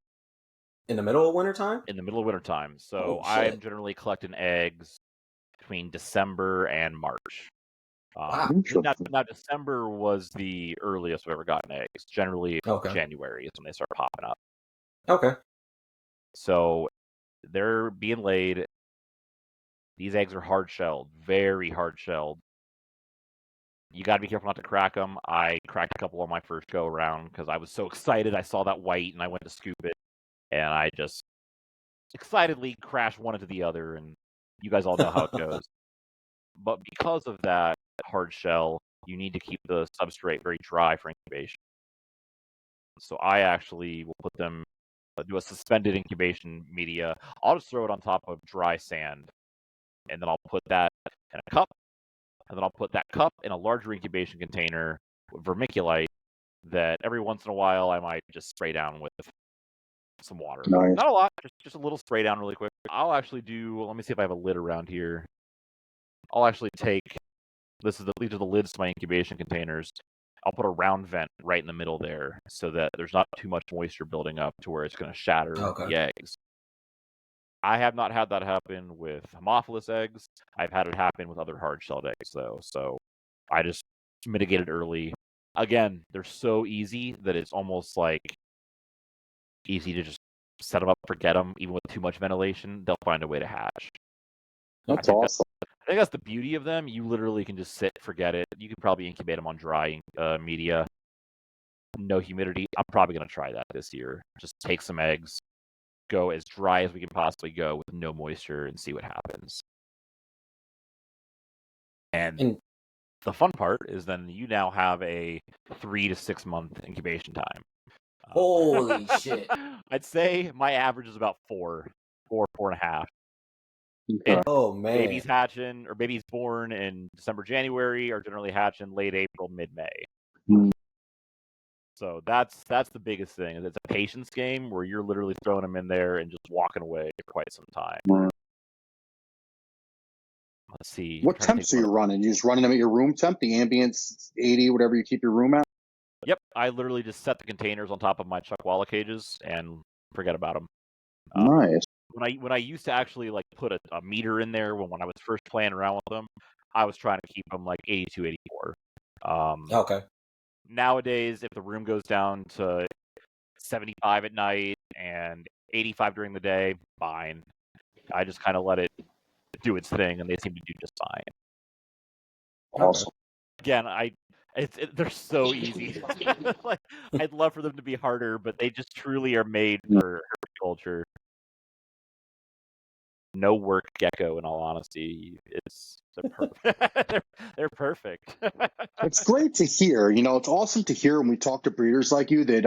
In the middle of wintertime? In the middle of wintertime. So Holy shit. I'm generally collecting eggs between December and March. Wow. Now, December was the earliest I've ever gotten eggs. Generally, Okay. January is when they start popping up. Okay. So they're being laid. These eggs are hard-shelled, very hard-shelled. You got to be careful not to crack them. I cracked a couple on my first go-around because I was so excited. I saw that white, and I went to scoop it, and I just excitedly crashed one into the other, and you guys all know how it goes. But because of that hard shell, you need to keep the substrate very dry for incubation. So I actually will put them, do a suspended incubation media. I'll just throw it on top of dry sand, and then I'll put that in a cup, and then I'll put that cup in a larger incubation container with vermiculite that every once in a while I might just spray down with some water. Nice. Not a lot, just a little spray down really quick. I'll actually do, let me see if I have a lid around here. I'll actually take, these are the lids to my incubation containers. I'll put a round vent right in the middle there so that there's not too much moisture building up to where it's going to shatter the eggs. I have not had that happen with Haemophilus eggs. I've had it happen with other hard-shelled eggs, though. So I just mitigated early. Again, they're so easy that it's almost like easy to just set them up, forget them. Even with too much ventilation, they'll find a way to hatch. That's awesome. I think that's the beauty of them. You literally can just sit, forget it. You could probably incubate them on dry media, no humidity. I'm probably going to try that this year. Just take some eggs, go as dry as we can possibly go with no moisture, and see what happens. And the fun part is then you now have a 3 to 6 month incubation time. Holy shit. I'd say my average is about 4.5. Okay. Oh man. Babies hatching or babies born in December, January are generally hatching late April, mid-May. So that's the biggest thing. It's a patience game where you're literally throwing them in there and just walking away for quite some time. Let's see. What temps are you running? You just running them at your room temp? The ambience 80, whatever you keep your room at? Yep. I literally just set the containers on top of my chuckwalla cages and forget about them. Nice. When I used to actually like put a meter in there when I was first playing around with them, I was trying to keep them like 82, 84. Okay. Nowadays, if the room goes down to 75 at night and 85 during the day, fine. I just kind of let it do its thing, and they seem to do just fine. Awesome. Again, they're so easy. Like, I'd love for them to be harder, but they just truly are made for herpetoculture. No work gecko, in all honesty. They're perfect. They're perfect. It's great to hear. It's awesome to hear when we talk to breeders like you that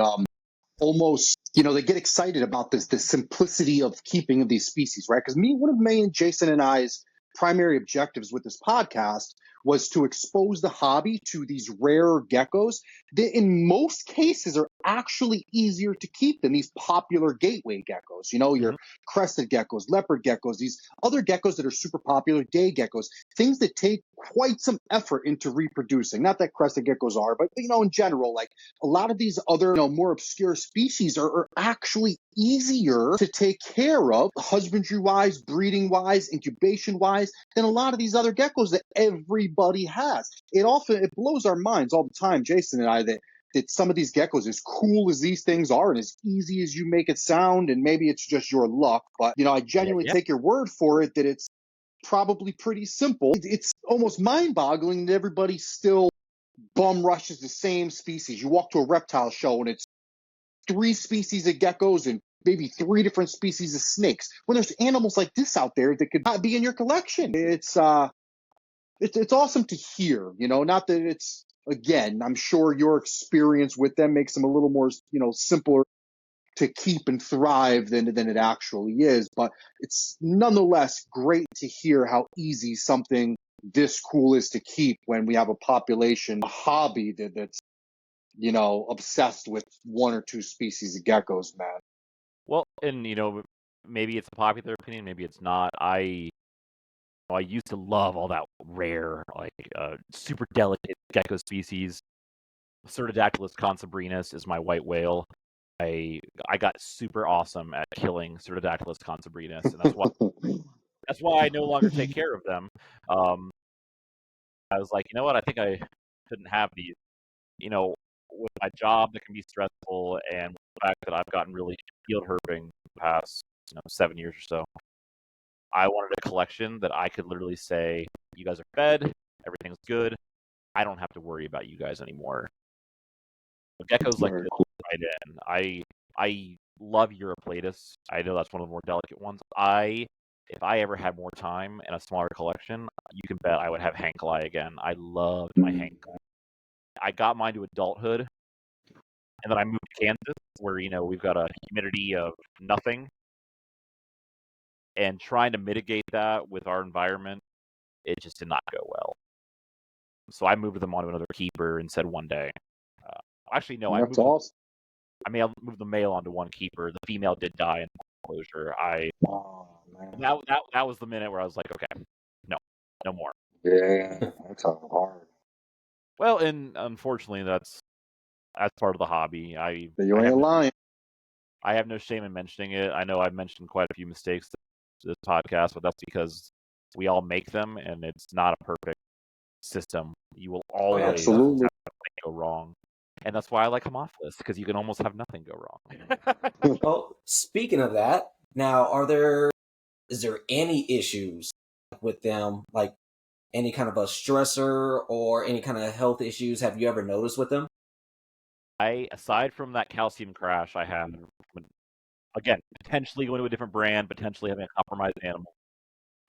almost, they get excited about the simplicity of keeping of these species, right? Because one of me and Jason and I's primary objectives with this podcast was to expose the hobby to these rare geckos that in most cases are actually easier to keep than these popular gateway geckos. Your crested geckos, leopard geckos, these other geckos that are super popular, day geckos, things that take quite some effort into reproducing. Not that crested geckos are, but in general, like a lot of these other, more obscure species are actually easier to take care of, husbandry wise, breeding wise, incubation wise, than a lot of these other geckos that everybody has. It blows our minds all the time, Jason and I, that some of these geckos, as cool as these things are and as easy as you make it sound, and maybe it's just your luck, but I genuinely take your word for it that it's probably pretty simple. It's almost mind-boggling that everybody still bum rushes the same species. You walk to a reptile show and it's 3 species of geckos and maybe 3 different species of snakes, when there's animals like this out there that could not be in your collection. It's awesome to hear, not that it's, again, I'm sure your experience with them makes them a little more, simpler to keep and thrive than it actually is. But it's nonetheless great to hear how easy something this cool is to keep when we have a population, a hobby that's, obsessed with 1 or 2 species of geckos, man. Well, and maybe it's a popular opinion, maybe it's not. I used to love all that rare, like super delicate gecko species. Cerdadactylus consabrinus is my white whale. I got super awesome at killing Cerdadactylus consabrinus, and that's why I no longer take care of them. I was like, you know what? I think I shouldn't have these. With my job that can be stressful, and the fact that I've gotten really field herping the past 7 years or so, I wanted a collection that I could literally say, you guys are fed, everything's good. I don't have to worry about you guys anymore. Geckos like Very this cool. right in. I love Europlatus. I know that's one of the more delicate ones. If I ever had more time and a smaller collection, you can bet I would have Hankli again. I loved my Hankli. I got mine to adulthood, and then I moved to Kansas, where we've got a humidity of nothing, and trying to mitigate that with our environment, it just did not go well. So I moved them onto another keeper and said one day. Actually, no, That's awesome. I moved the male onto one keeper. The female did die in foreclosure. Oh, man. That was the minute where I was like, okay, no more. Yeah, that's hard. Well, and unfortunately, that's part of the hobby. But you ain't lying. I have no shame in mentioning it. I know I've mentioned quite a few mistakes to this podcast, but that's because we all make them, and it's not a perfect system. You will always have Absolutely. something go wrong. And that's why I like Haemophilus, because you can almost have nothing go wrong. Well, speaking of that, now is there any issues with them, like any kind of a stressor or any kind of health issues have you ever noticed with them? Aside from that calcium crash I had, again, potentially going to a different brand, potentially having a compromised animal,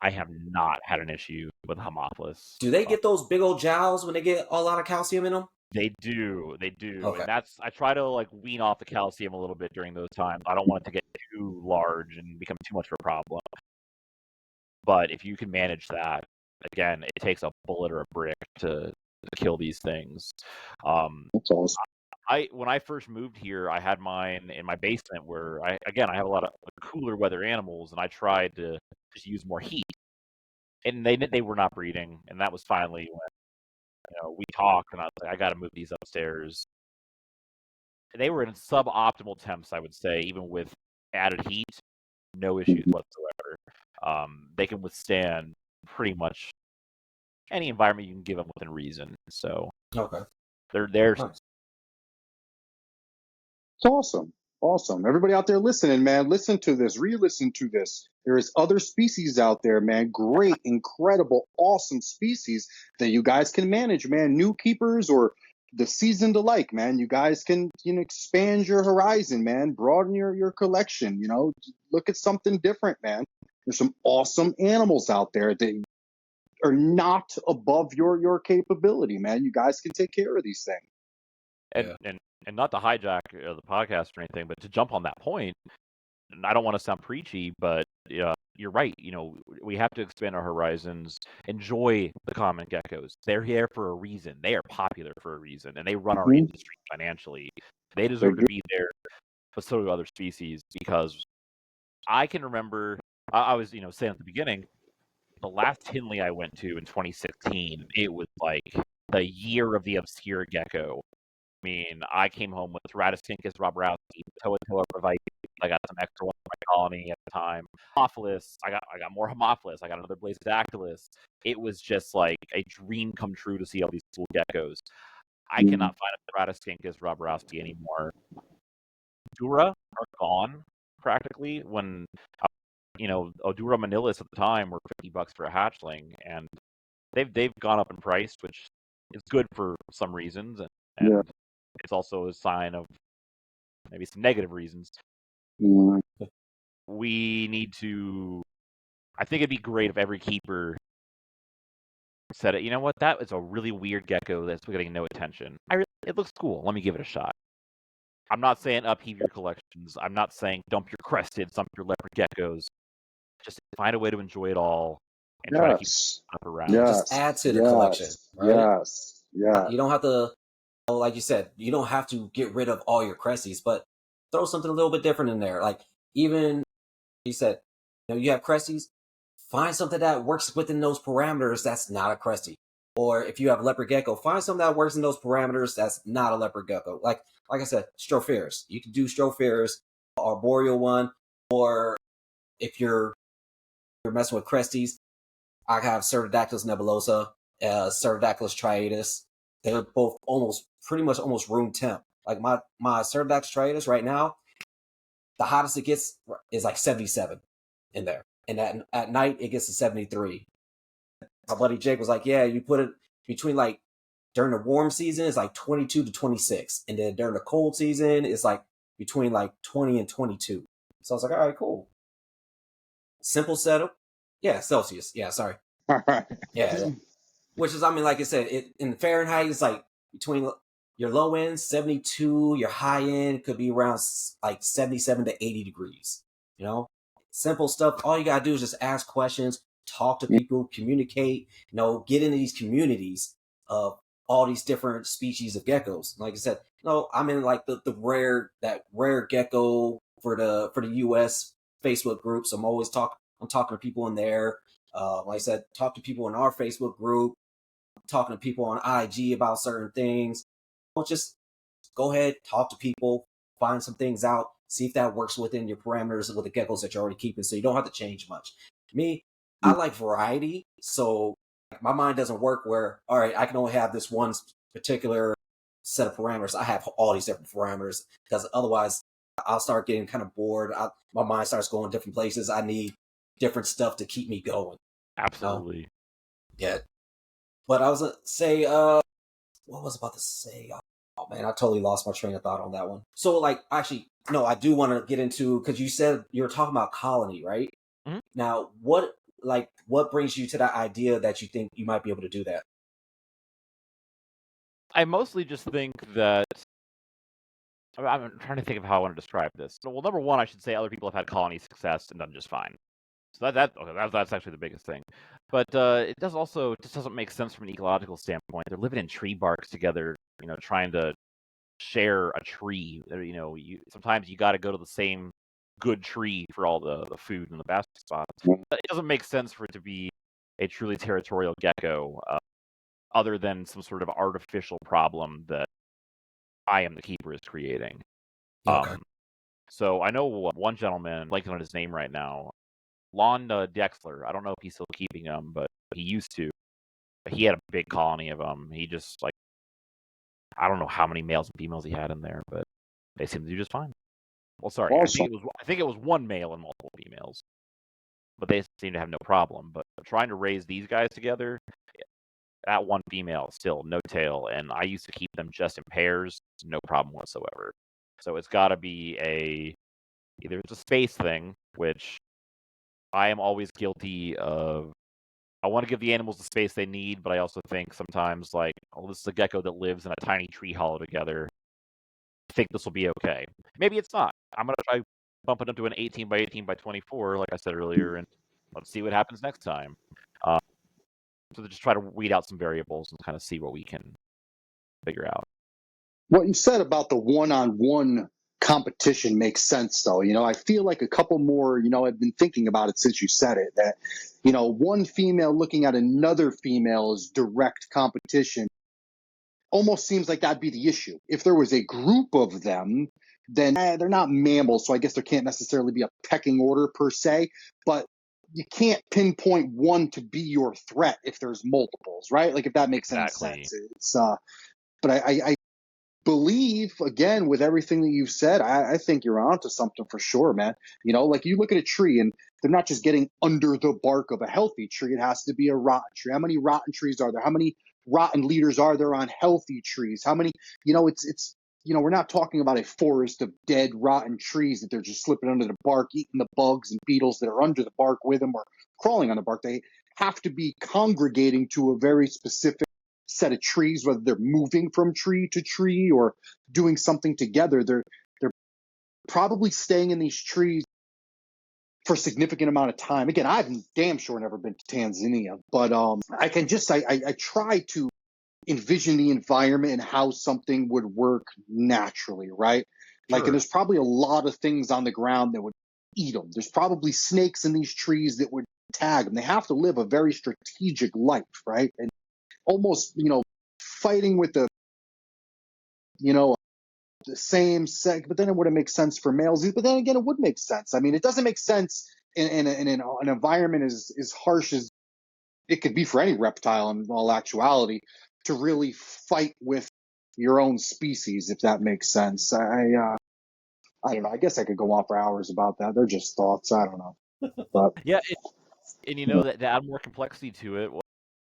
I have not had an issue with Haemophilus. Do they get those big old jowls when they get a lot of calcium in them? They do, Okay. and I try to wean off the calcium a little bit during those times. I don't want it to get too large and become too much of a problem. But if you can manage that, again, it takes a bullet or a brick to kill these things. That's awesome. When I first moved here, I had mine in my basement where I have a lot of cooler weather animals, and I tried to just use more heat, and they were not breeding, and that was finally when we talked, and I was like, I got to move these upstairs. They were in suboptimal temps, I would say, even with added heat, no issues whatsoever. They can withstand pretty much any environment you can give them within reason. So Okay. they're Nice. It's awesome. Awesome. Everybody out there listening, man, listen to this, re-listen to this. There is other species out there, man. Great, incredible, awesome species that you guys can manage, man. New keepers or the seasoned alike, man. You guys can, expand your horizon, man. Broaden your collection, look at something different, man. There's some awesome animals out there that are not above your capability, man. You guys can take care of these things. And not to hijack the podcast or anything, but to jump on that point, and I don't want to sound preachy, but you're right. We have to expand our horizons. Enjoy the common geckos. They're here for a reason. They are popular for a reason, and they run our industry financially. They deserve to be there, but so do other species. Because I can remember, I was saying at the beginning, the last Tinley I went to in 2016, it was like the year of the obscure gecko. I mean, I came home with Radistinkus robertsi, Toa Revice. I got some extra ones in my colony at the time. Haemophilus, I got more Haemophilus. I got another Blazdactylus. It was just like a dream come true to see all these cool geckos. I cannot find a Radistinkus robertsi anymore. Dura are gone practically. When Odura manilis at the time were $50 for a hatchling, and they've gone up in price, which is good for some reasons, and it's also a sign of maybe some negative reasons. We need to. I think it'd be great if every keeper said it. You know what? That is a really weird gecko that's getting no attention. It looks cool. Let me give it a shot. I'm not saying upheave your collections. I'm not saying dump your cresteds, dump your leopard geckos. Just find a way to enjoy it all and try to keep it up around. Just add to the collection, right? You don't have to, like you said, you don't have to get rid of all your cresties, but throw something a little bit different in there. Like even you said, you have cresties, find something that works within those parameters that's not a cresty. Or if you have leopard gecko, find something that works in those parameters that's not a leopard gecko. Like I said, Stropharis. You can do Stropharis, arboreal one, or if you're messing with cresties, I have Cerdadactylus nebulosa, Cerdadactylus striatus. They're both pretty much almost room temp. Like my Cerdadactylus striatus right now, the hottest it gets is like 77 in there. And at night, it gets to 73. My buddy Jake was like, yeah, you put it between like during the warm season, it's like 22 to 26. And then during the cold season, it's like between like 20 and 22. So I was like, all right, cool. Simple setup. Yeah, Celsius. Yeah, sorry. Yeah. Which is, I mean, like I said, in Fahrenheit, it's like between your low end, 72, your high end could be around like 77 to 80 degrees. Simple stuff. All you got to do is just ask questions, talk to people, communicate, get into these communities of all these different species of geckos. Like I said, I'm in like the rare gecko for the US Facebook group. So I'm talking to people in there. Like I said, talk to people in our Facebook group, talking to people on IG about certain things. Just go ahead, talk to people, find some things out, see if that works within your parameters with the geckos that you're already keeping, so you don't have to change much. Me, I like variety, so my mind doesn't work where, all right, I can only have this one particular set of parameters. I have all these different parameters, because otherwise I'll start getting kind of bored. My mind starts going different places. I need different stuff to keep me going. Absolutely. Yeah. But I was going to say, what was I about to say? Oh man, I totally lost my train of thought on that one. So like, actually, no, I do want to get into, because you said you were talking about colony, right? Mm-hmm. Now, what brings you to that idea that you think you might be able to do that? I mostly just think that, I'm trying to think of how I want to describe this. Well, number one, I should say other people have had colony success and done just fine. So that's actually the biggest thing. But it just doesn't make sense from an ecological standpoint. They're living in tree barks together, trying to share a tree. Sometimes you got to go to the same good tree for all the food and the basket spots. But it doesn't make sense for it to be a truly territorial gecko, other than some sort of artificial problem that I am the keeper is creating. Okay. So I know one gentleman, blanking on his name right now, Lon Dexler. I don't know if he's still keeping them, but he used to. He had a big colony of them. He just I don't know how many males and females he had in there, but they seem to do just fine. Well, sorry, Awesome. I think it was one male and multiple females, but they seem to have no problem. But trying to raise these guys together, that one female still no tail, and I used to keep them just in pairs, no problem whatsoever. So it's got to be either it's a space thing, which I am always guilty of. I want to give the animals the space they need, but I also think sometimes this is a gecko that lives in a tiny tree hollow together. think this will be okay. Maybe it's not. I'm gonna try bumping up to an 18 by 18 by 24, like I said earlier, and let's see what happens next time. So just try to weed out some variables and kind of see what we can figure out. What you said about the one-on-one competition makes sense, though. I feel like a couple more, I've been thinking about it since you said it, that, one female looking at another female as direct competition almost seems like that'd be the issue. If there was a group of them, then they're not mammals, so I guess there can't necessarily be a pecking order per se, but you can't pinpoint one to be your threat if there's multiples, right? Like, if that makes any sense. It's but I believe, again, with everything that you've said, I think you're onto something for sure, man. Like, you look at a tree and they're not just getting under the bark of a healthy tree. It has to be a rotten tree. How many rotten trees are there? How many rotten leaders are there on healthy trees? How many, it's we're not talking about a forest of dead, rotten trees that they're just slipping under the bark, eating the bugs and beetles that are under the bark with them or crawling on the bark. They have to be congregating to a very specific set of trees, whether they're moving from tree to tree or doing something together. They're probably staying in these trees for a significant amount of time. Again, I've damn sure never been to Tanzania, but I can just I try to envision the environment and how something would work naturally, right? Like, and there's probably a lot of things on the ground that would eat them. There's probably snakes in these trees that would tag them. They have to live a very strategic life, right? And almost, fighting with the same sex, but then it wouldn't make sense for males. But then again, it would make sense. I mean, it doesn't make sense in an environment as harsh as it could be for any reptile in all actuality to really fight with your own species, if that makes sense. I don't know. I guess I could go on for hours about that. They're just thoughts. I don't know. But Yeah, and that to add more complexity to it,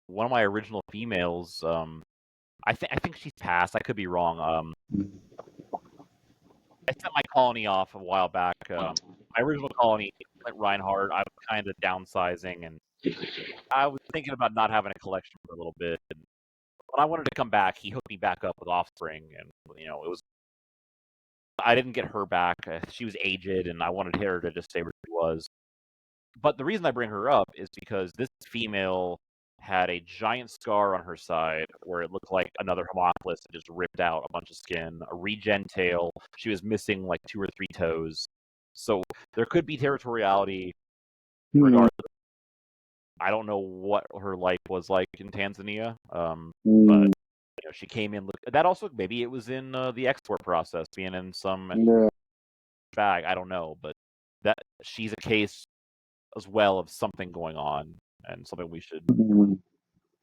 one of my original females, I think she's passed. I could be wrong. I sent my colony off a while back. My original colony, Clint Reinhardt, I was kind of downsizing, and I was thinking about not having a collection for a little bit. And when I wanted to come back, he hooked me back up with offspring, and it was. I didn't get her back. She was aged, and I wanted her to just stay where she was. But the reason I bring her up is because this female had a giant scar on her side where it looked like another homunculus had just ripped out a bunch of skin, a regen tail. She was missing like 2 or 3 toes. So there could be territoriality regardless. I don't know what her life was like in Tanzania, but she came in. That also, maybe it was in the export process, being in some bag. I don't know, but that she's a case as well of something going on and something we should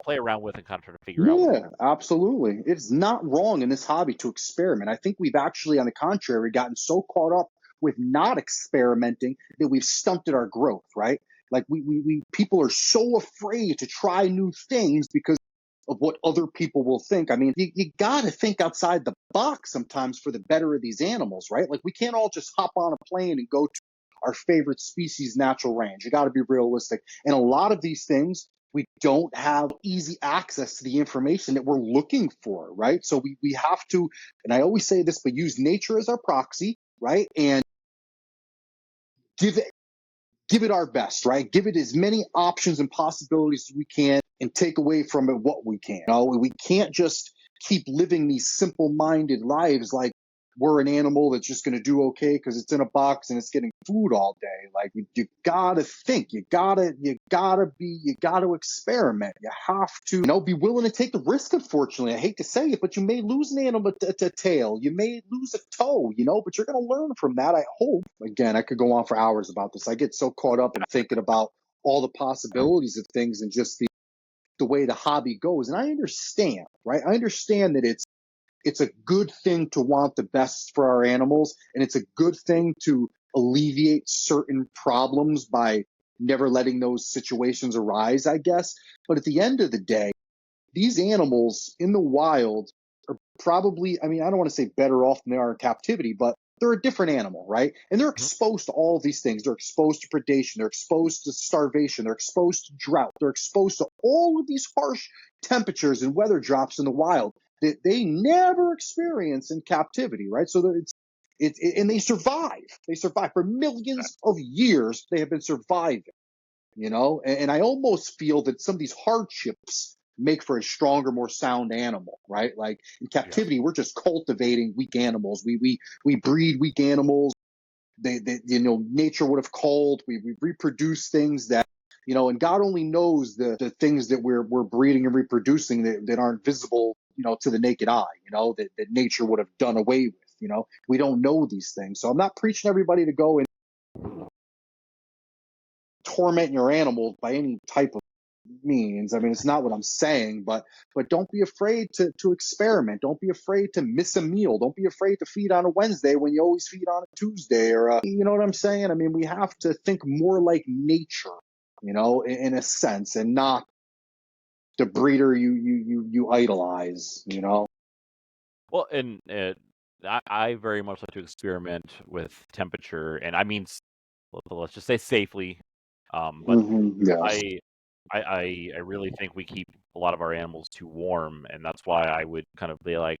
play around with and kind of try to figure out. Yeah, absolutely. It's not wrong in this hobby to experiment. I think we've actually, on the contrary, gotten so caught up with not experimenting that we've stunted our growth, right? Like, we people are so afraid to try new things because of what other people will think. I mean, you got to think outside the box sometimes for the better of these animals, right? Like, we can't all just hop on a plane and go to our favorite species natural range. You got to be realistic. And a lot of these things, we don't have easy access to the information that we're looking for, right? So we have to, and I always say this, but use nature as our proxy, right? And give it our best, right? Give it as many options and possibilities as we can and take away from it what we can. We can't just keep living these simple-minded lives like we're an animal that's just going to do okay because it's in a box and it's getting food all day. Like, you gotta think, you gotta experiment. You have to, be willing to take the risk. Unfortunately, I hate to say it, but you may lose an animal to tail. You may lose a toe, but you're going to learn from that. I hope. Again, I could go on for hours about this. I get so caught up in thinking about all the possibilities of things and just the way the hobby goes. And I understand, right? I understand that it's a good thing to want the best for our animals, and it's a good thing to alleviate certain problems by never letting those situations arise, I guess. But at the end of the day, these animals in the wild are probably, I don't want to say better off than they are in captivity, but they're a different animal, right? And they're exposed to all of these things. They're exposed to predation. They're exposed to starvation. They're exposed to drought. They're exposed to all of these harsh temperatures and weather drops in the wild. that they never experience in captivity, right? So and they survive. They survive for millions of years. They have been surviving, and I almost feel that some of these hardships make for a stronger, more sound animal, right? Like in Yeah. captivity, we're just cultivating weak animals. We breed weak animals. They nature would have called. We reproduce things that, and God only knows the things that we're breeding and reproducing that aren't visible, to the naked eye, that nature would have done away with. We don't know these things. So I'm not preaching everybody to go and torment your animals by any type of means. I mean, it's not what I'm saying, but don't be afraid to experiment. Don't be afraid to miss a meal. Don't be afraid to feed on a Wednesday when you always feed on a Tuesday, or you know what I'm saying? I mean, we have to think more like nature, in a sense, and not the breeder you idolize, Well, and I very much like to experiment with temperature, and I mean, let's just say safely. But Yes. I really think we keep a lot of our animals too warm, and that's why I would kind of be like,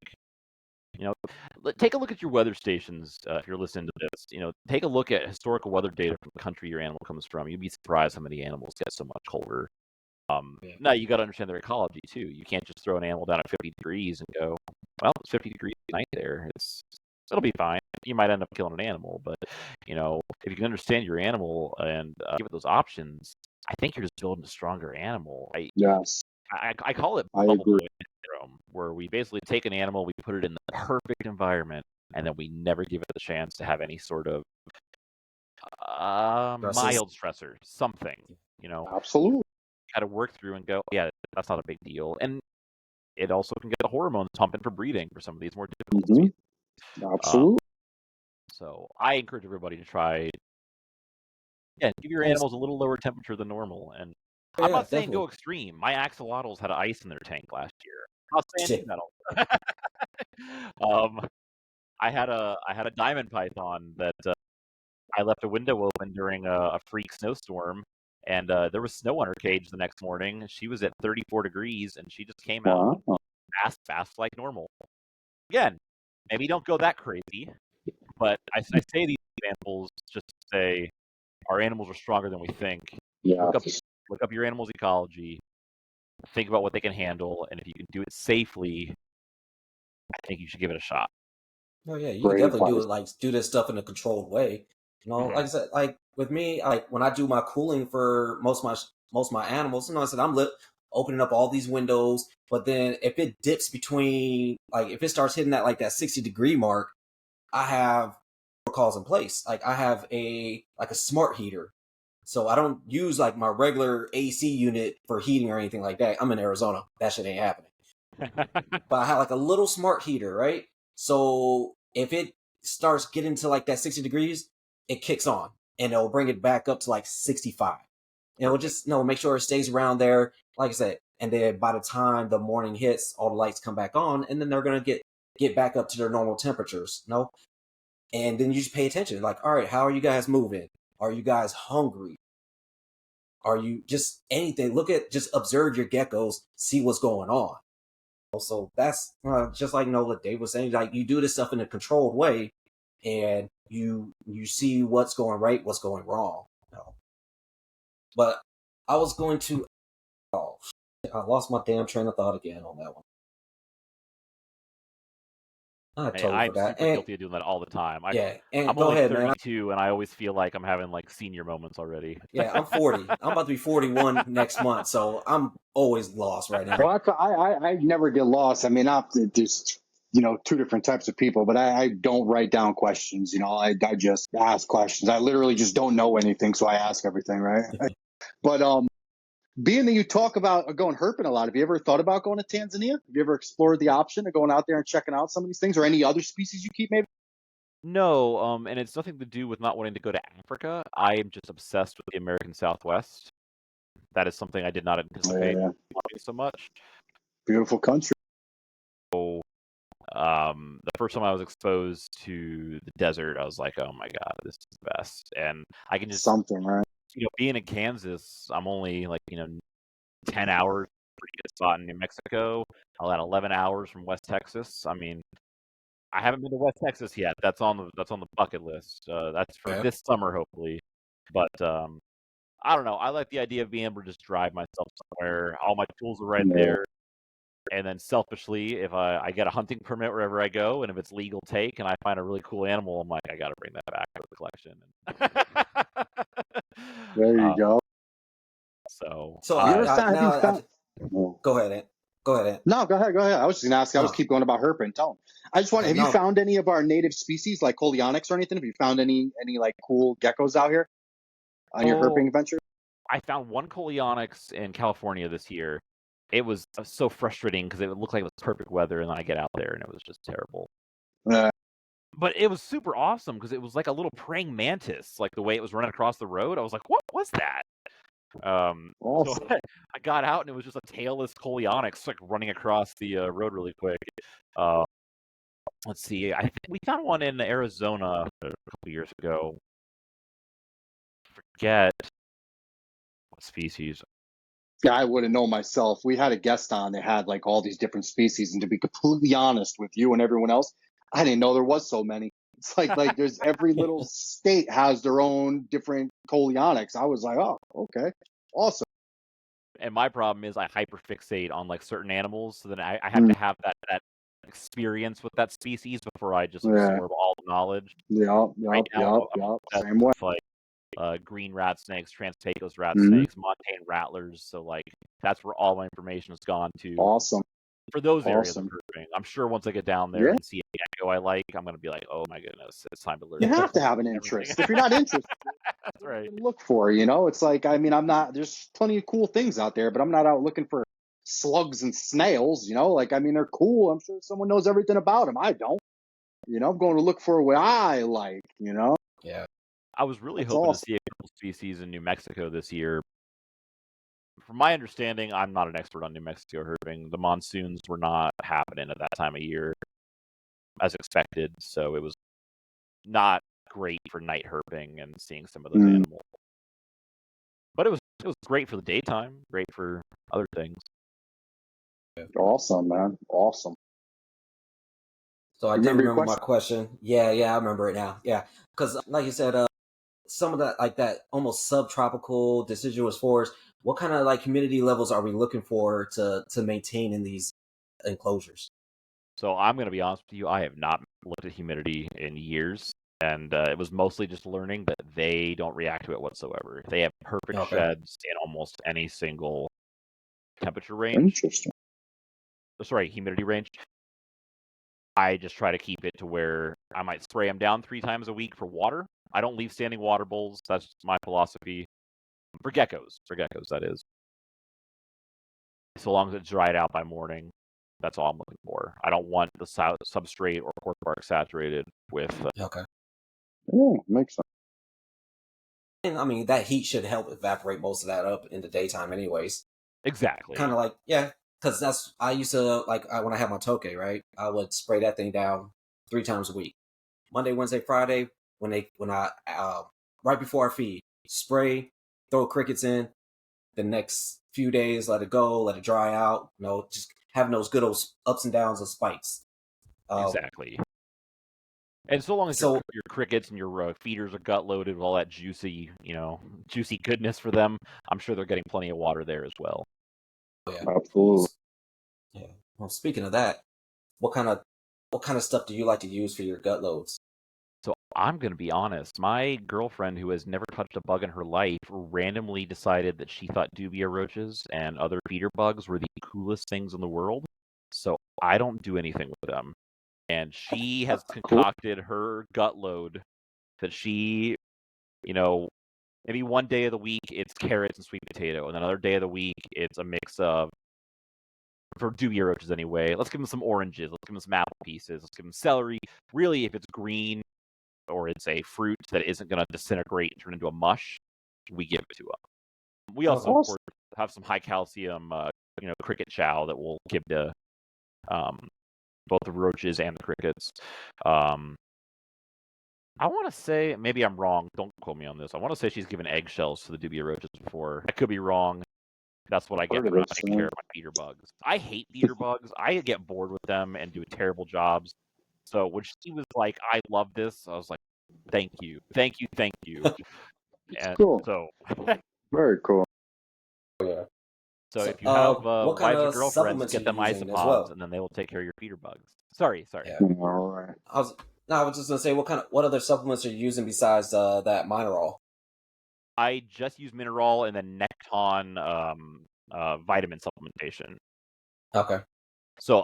take a look at your weather stations if you're listening to this. Take a look at historical weather data from the country your animal comes from. You'd be surprised how many animals get so much colder. Yeah. Now you got to understand their ecology too. You can't just throw an animal down at 50 degrees and go, well, it's 50 degrees at night there. It'll be fine. You might end up killing an animal, but if you can understand your animal and give it those options, I think you're just building a stronger animal. Yes. I call it I bubble agree. boy syndrome, where we basically take an animal, we put it in the perfect environment, and then we never give it the chance to have any sort of Stresses. mild stressor, something. Absolutely. Got to work through and go, yeah, that's not a big deal. And it also can get the hormones pumping for breeding for some of these more difficult species. Absolutely. So I encourage everybody to try, give your animals a little lower temperature than normal. And I'm Yeah, not saying definitely. go extreme. My axolotls had ice in their tank last year. I'm not saying Shit. metal. I had a diamond python that I left a window open during a freak snowstorm, and there was snow on her cage the next morning. She was at 34 degrees, and she just came out Wow. fast like normal. Again, maybe don't go that crazy, but I say these examples just to say our animals are stronger than we think. Yeah. Look up your animal's ecology, think about what they can handle, and if you can do it safely, I think you should give it a shot. Oh yeah, you can Great definitely do advice. it. Like do this stuff in a controlled way. Like I said, like with me, like when I do my cooling for most of my animals, I said I'm opening up all these windows. But then if it dips between, like if it starts hitting that 60-degree mark, I have protocols in place. Like I have a smart heater, so I don't use like my regular AC unit for heating or anything like that. I'm in Arizona. That shit ain't happening. But I have like a little smart heater, right? So if it starts getting to like that 60 degrees, it kicks on and it'll bring it back up to like 65. And it'll just make sure it stays around there, like I said. And then by the time the morning hits, all the lights come back on, and then they're gonna get back up to their normal temperatures. And then you just pay attention. Like, all right, how are you guys moving? Are you guys hungry? Are you just anything? Just observe your geckos, see what's going on. So that's just like what Dave was saying. Like you do this stuff in a controlled way, and you see what's going right, what's going wrong. But I was going to. Oh, I lost my damn train of thought again on that one. I Hey, totally I'm forgot. super And guilty of doing that all the time. yeah, and I'm go only ahead, man. 32, and I always feel like I'm having like senior moments already. Yeah, I'm 40. I'm about to be 41 next month, so I'm always lost right now. Well, I never get lost. I mean, there's two different types of people, but I don't write down questions. I just ask questions. I literally just don't know anything, so I ask everything, right? But being that you talk about going herping a lot, have you ever thought about going to Tanzania? Have you ever explored the option of going out there and checking out some of these things, or any other species you keep, maybe? No, and it's nothing to do with not wanting to go to Africa. I am just obsessed with the American Southwest. That is something I did not anticipate Yeah, loving so much. beautiful country. So, the first time I was exposed to the desert, I was like, "Oh my God, this is the best!" And I can just, Something, right? being in Kansas, I'm only like 10 hours pretty good spot in New Mexico. About 11 hours from West Texas. I mean, I haven't been to West Texas yet. That's on the bucket list. That's for this summer, hopefully. But I don't know. I like the idea of being able to just drive myself somewhere. All my tools are right there. And then selfishly, if I get a hunting permit wherever I go, and if it's legal take, and I find a really cool animal, I'm like, I got to bring that back to the collection. There you go. So have you found? Go ahead, Ant. Go ahead, Ant. No, go ahead. I was just gonna ask. I was keep going about herping. Tell him. I just want. Have you found any of our native species like Coleonyx or anything? Have you found any like cool geckos out here on your herping adventure? I found one Coleonyx in California this year. It was so frustrating because it looked like it was perfect weather, and then I get out there and it was just terrible. But it was super awesome because it was like a little praying mantis, like the way it was running across the road. I was like, what was that? Awesome. So I got out and it was just a tailless Coleonyx like running across the road really quick. Let's see. I think we found one in Arizona a couple years ago. Forget what species. Yeah, I wouldn't know myself. We had a guest on that had like all these different species, and to be completely honest with you and everyone else, I didn't know there was so many. It's like there's every little state has their own different Coleonyx. I was like, oh, okay, awesome. And my problem is I hyperfixate on like certain animals, so then I have to have that experience with that species before I just absorb all the knowledge. Same way. Like green rat snakes, Trans-Pecos rat snakes, montane rattlers. So like that's where all my information has gone to. Awesome. For those areas of herping. I'm sure once I get down there and see a gecko I like, I'm gonna be like, oh my goodness, it's time to learn. You have to have an interest. If you're not interested, that's right. Look for, it's like, I mean, there's plenty of cool things out there, but I'm not out looking for slugs and snails, like, I mean, they're cool. I'm sure someone knows everything about them. I don't, I'm going to look for what I like, Yeah. I was really hoping to see a couple species in New Mexico this year. From my understanding, I'm not an expert on New Mexico herping. The monsoons were not happening at that time of year as expected, so it was not great for night herping and seeing some of those animals. But it was great for the daytime, great for other things. Awesome, man. Awesome. So I did remember my question. Yeah, I remember it now. Yeah, because like you said, some of that, like that almost subtropical deciduous forest, what kind of like humidity levels are we looking for to maintain in these enclosures? So I'm going to be honest with you, I have not looked at humidity in years, and it was mostly just learning that they don't react to it whatsoever. They have perfect sheds in almost any single temperature range. Interesting. Sorry, humidity range. I just try to keep it to where I might spray them down 3 times a week for water. I don't leave standing water bowls. That's my philosophy. For geckos, that is. So long as it's dried out by morning, that's all I'm looking for. I don't want the substrate or cork bark saturated with. Makes sense. And I mean, that heat should help evaporate most of that up in the daytime, anyways. Exactly. Kind of like, because I used to when I had my toke, right? I would spray that thing down 3 times a week, Monday, Wednesday, Friday. When I right before I feed, spray, throw crickets in. The next few days, let it go, let it dry out. Just having those good old ups and downs of spikes. Exactly. And so long as your crickets and your feeders are gut loaded with all that juicy goodness for them, I'm sure they're getting plenty of water there as well. Yeah, absolutely. Yeah. Well, speaking of that, what kind of stuff do you like to use for your gut loads? So I'm going to be honest. My girlfriend, who has never touched a bug in her life, randomly decided that she thought dubia roaches and other feeder bugs were the coolest things in the world. So I don't do anything with them. And she has concocted her gut load that she, maybe one day of the week it's carrots and sweet potato, and another day of the week it's a mix of, for dubia roaches anyway, let's give them some oranges, let's give them some apple pieces, let's give them celery. Really, if it's green or it's a fruit that isn't going to disintegrate and turn into a mush, we give it to them. We also, of course, have some high calcium, cricket chow that we'll give to both the roaches and the crickets. I want to say, maybe I'm wrong, don't quote me on this. I want to say she's given eggshells to the dubia roaches before. I could be wrong. That's what I get for taking care of my beater bugs. I hate beater bugs. I get bored with them and do terrible jobs. So when she was like, "I love this," I was like, "Thank you, thank you, thank you." And Cool. so, Very cool. Yeah. so if you have What kind wives or of girlfriends, supplements are get you them using as isopods, well? and then they will take care of your beater bugs. Sorry. Yeah. All right. I was just gonna say, what other supplements are you using besides that Mineral? I just use Mineral and then Necton vitamin supplementation. Okay. So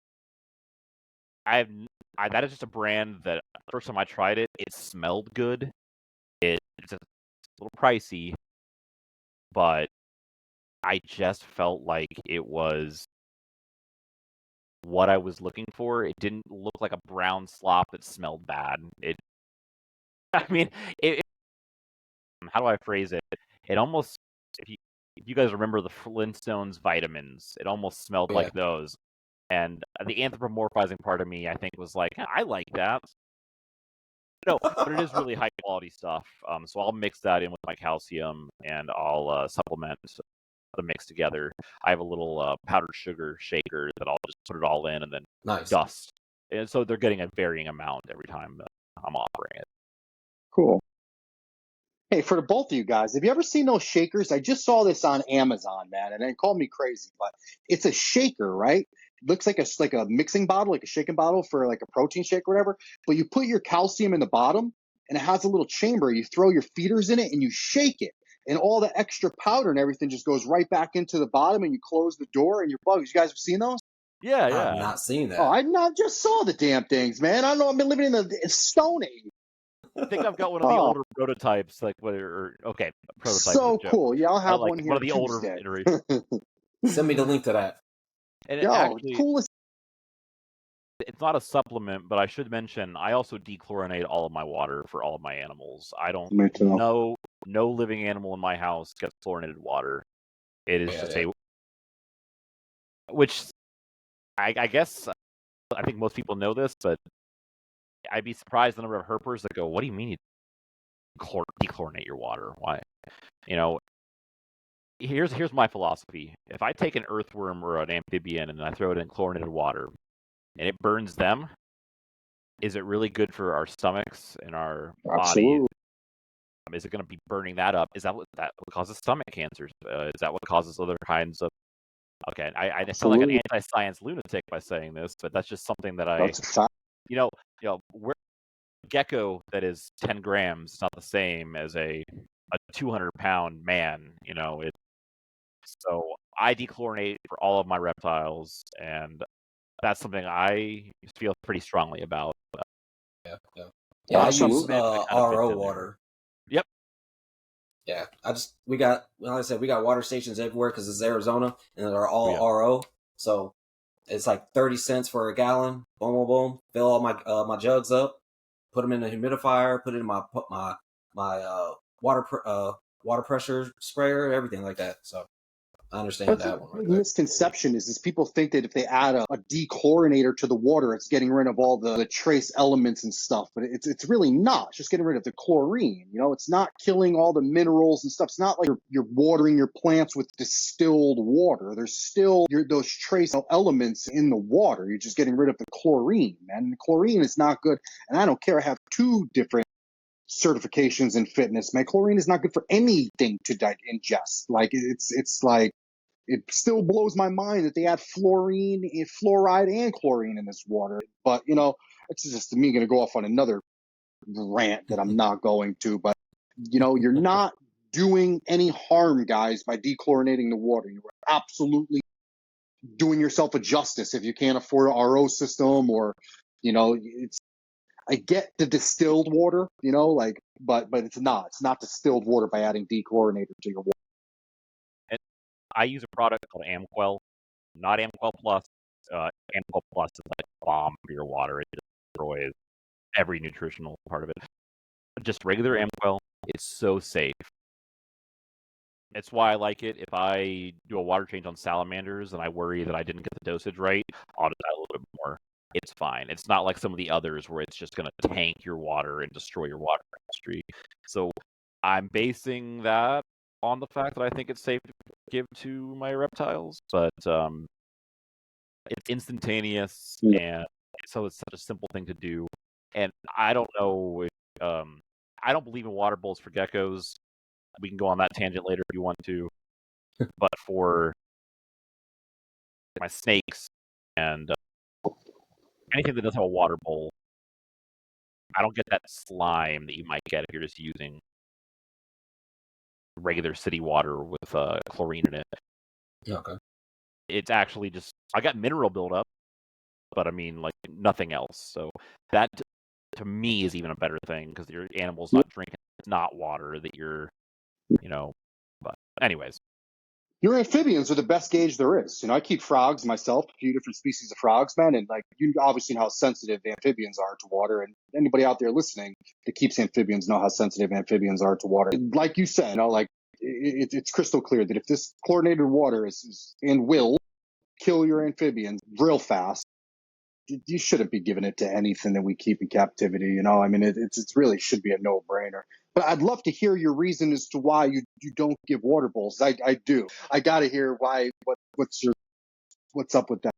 that is just a brand that first time I tried it, it smelled good. It's a little pricey, but I just felt like it was what I was looking for. It didn't look like a brown slop that smelled bad. I mean, how do I phrase it? It almost, if you guys remember the Flintstones vitamins, it almost smelled Yeah. like those. And the anthropomorphizing part of me, I think, was like, I like that. No, but it is really high quality stuff. So I'll mix that in with my calcium, and I'll supplement the mix together. I have a little powdered sugar shaker that I'll just put it all in and then Nice. dust. And so they're getting a varying amount every time I'm offering it. Cool. Hey, for the both of you guys, have you ever seen those shakers? I just saw this on Amazon, man, and it called me crazy, but it's a shaker, right? It looks like a mixing bottle, like a shaking bottle for like a protein shake or whatever. But you put your calcium in the bottom, and it has a little chamber. You throw your feeders in it, and you shake it, and all the extra powder and everything just goes right back into the bottom, and you close the door, and your bugs. You guys have seen those? Yeah, I have yeah. not seen Oh, that. I not just saw the damn things, man. I don't know. I've been living in the Stone Age. I think I've got one of the older prototypes, like prototype. So cool. Yeah, I'll have like one here one of the Tuesday. older iterations. Send me the link to that. And Yo, actually, coolest. it's not a supplement, but I should mention I also dechlorinate all of my water for all of my animals. I don't no living animal in my house gets chlorinated water. It is just which I guess I think most people know this, but I'd be surprised the number of herpers that go, "What do you mean you dechlorinate your water? Why?" You know, here's my philosophy. If I take an earthworm or an amphibian and I throw it in chlorinated water and it burns them, is it really good for our stomachs and our bodies? Is it going to be burning that up? Is that what causes stomach cancers? Is that what causes other kinds of? Okay, I sound like an anti-science lunatic by saying this, but that's just something that where gecko that is 10 grams is not the same as a 200-pound man. So I dechlorinate for all of my reptiles, and that's something I feel pretty strongly about. Yeah, I use RO water. Yep. Yeah, we got water stations everywhere because it's Arizona and they're all RO. So it's like 30 cents for a gallon. Boom, boom, boom. Fill all my jugs up. Put them in the humidifier. Put it in my water pressure sprayer. Everything like that. So I understand that one. The misconception is people think that if they add a dechlorinator to the water, it's getting rid of all the trace elements and stuff, but it's really not. It's just getting rid of the chlorine. It's not killing all the minerals and stuff. It's not like you're watering your plants with distilled water. There's still those trace elements in the water. You're just getting rid of the chlorine, man. And the chlorine is not good. And I don't care. I have 2 different certifications in fitness. Man, chlorine is not good for anything to ingest. Like it's like, it still blows my mind that they add fluoride and chlorine in this water. But it's just me going to go off on another rant that I'm not going to. But you're not doing any harm, guys, by dechlorinating the water. You're absolutely doing yourself a justice if you can't afford an RO system, or I get the distilled water, but it's not distilled water by adding dechlorinator to your water. And I use a product called Amquel, not Amquel Plus. Amquel Plus is like a bomb for your water. It destroys every nutritional part of it. Just regular Amquel, it's so safe. It's why I like it. If I do a water change on salamanders and I worry that I didn't get the dosage right, I'll just add a little bit more. It's fine. It's not like some of the others where it's just going to tank your water and destroy your water chemistry. So I'm basing that on the fact that I think it's safe to give to my reptiles, but it's instantaneous, and so it's such a simple thing to do. And I don't know if I don't believe in water bowls for geckos. We can go on that tangent later if you want to. But for my snakes and anything that doesn't have a water bowl, I don't get that slime that you might get if you're just using regular city water with chlorine in it. Yeah, okay. It's actually just I got mineral buildup, but I mean like nothing else. So that to me is even a better thing because your animal's not drinking, it's not water that you're, you know. But anyways, Your amphibians are the best gauge there is. I keep frogs myself, a few different species of frogs, man, and like you obviously know how sensitive amphibians are to water. And anybody out there listening that keeps amphibians know how sensitive amphibians are to water. Like you said, like it's crystal clear that if this chlorinated water is and will kill your amphibians real fast, you shouldn't be giving it to anything that we keep in captivity. I mean, it's really should be a no-brainer. But I'd love to hear your reason as to why you don't give water bowls. I do. I got to hear why. What's up with that?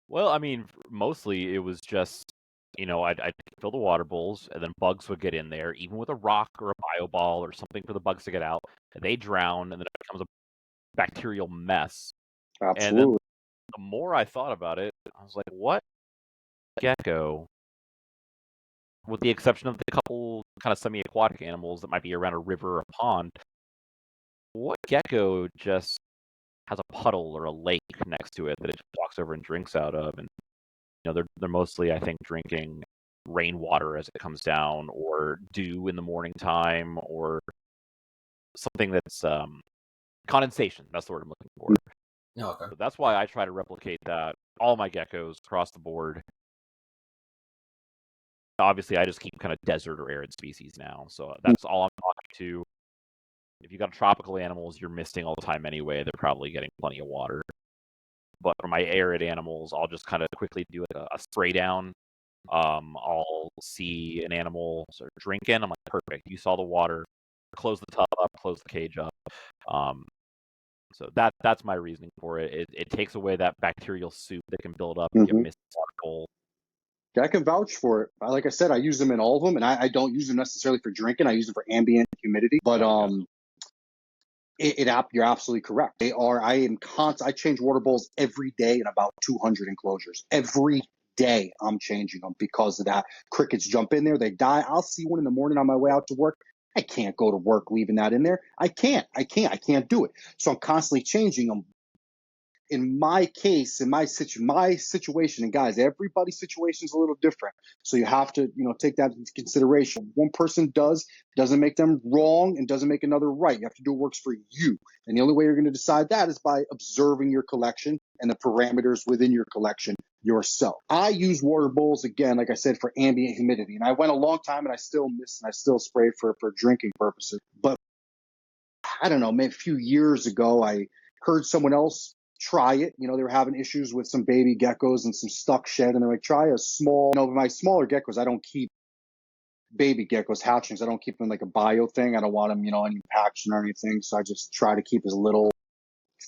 well, I mean, mostly it was just, I'd fill the water bowls, and then bugs would get in there, even with a rock or a bio ball or something for the bugs to get out. They drown, and then it becomes a bacterial mess. And then Absolutely. the more I thought about it, I was like, what gecko, with the exception of the couple kind of semi-aquatic animals that might be around a river or a pond, what gecko just has a puddle or a lake next to it that it just walks over and drinks out of? And they're mostly, I think, drinking rainwater as it comes down, or dew in the morning time, or something that's condensation. That's the word I'm looking for. Yeah, okay. So that's why I try to replicate that all my geckos across the board. Obviously, I just keep kind of desert or arid species now, so that's all I'm talking to. If you got tropical animals, you're misting all the time anyway. They're probably getting plenty of water. But for my arid animals, I'll just kind of quickly do a spray down. I'll see an animal sort of drinking. I'm like, perfect. You saw the water. Close the tub up. Close the cage up. So that's my reasoning for it. It takes away that bacterial soup that can build up and get missed water bowl. I can vouch for it. Like I said, I use them in all of them, and I don't use them necessarily for drinking. I use them for ambient humidity. But you're absolutely correct. They are. I change water bowls every day in about 200 enclosures. Every day I'm changing them because of that. Crickets jump in there, they die. I'll see one in the morning on my way out to work. I can't go to work leaving that in there. I can't do it. So I'm constantly changing them. In my case, in my situation, and guys, everybody's situation is a little different. So you have to, take that into consideration. One person doesn't make them wrong and doesn't make another right. You have to do what works for you. And the only way you're going to decide that is by observing your collection and the parameters within your collection yourself. I use water bowls, again, like I said, for ambient humidity. And I went a long time and I still miss and I still spray for drinking purposes. But I don't know, maybe a few years ago, I heard someone else try it. They were having issues with some baby geckos and some stuck shed. And they're like, try a small, my smaller geckos, I don't keep baby geckos hatchings. I don't keep them like a bio thing. I don't want them, any packaging or anything. So I just try to keep as little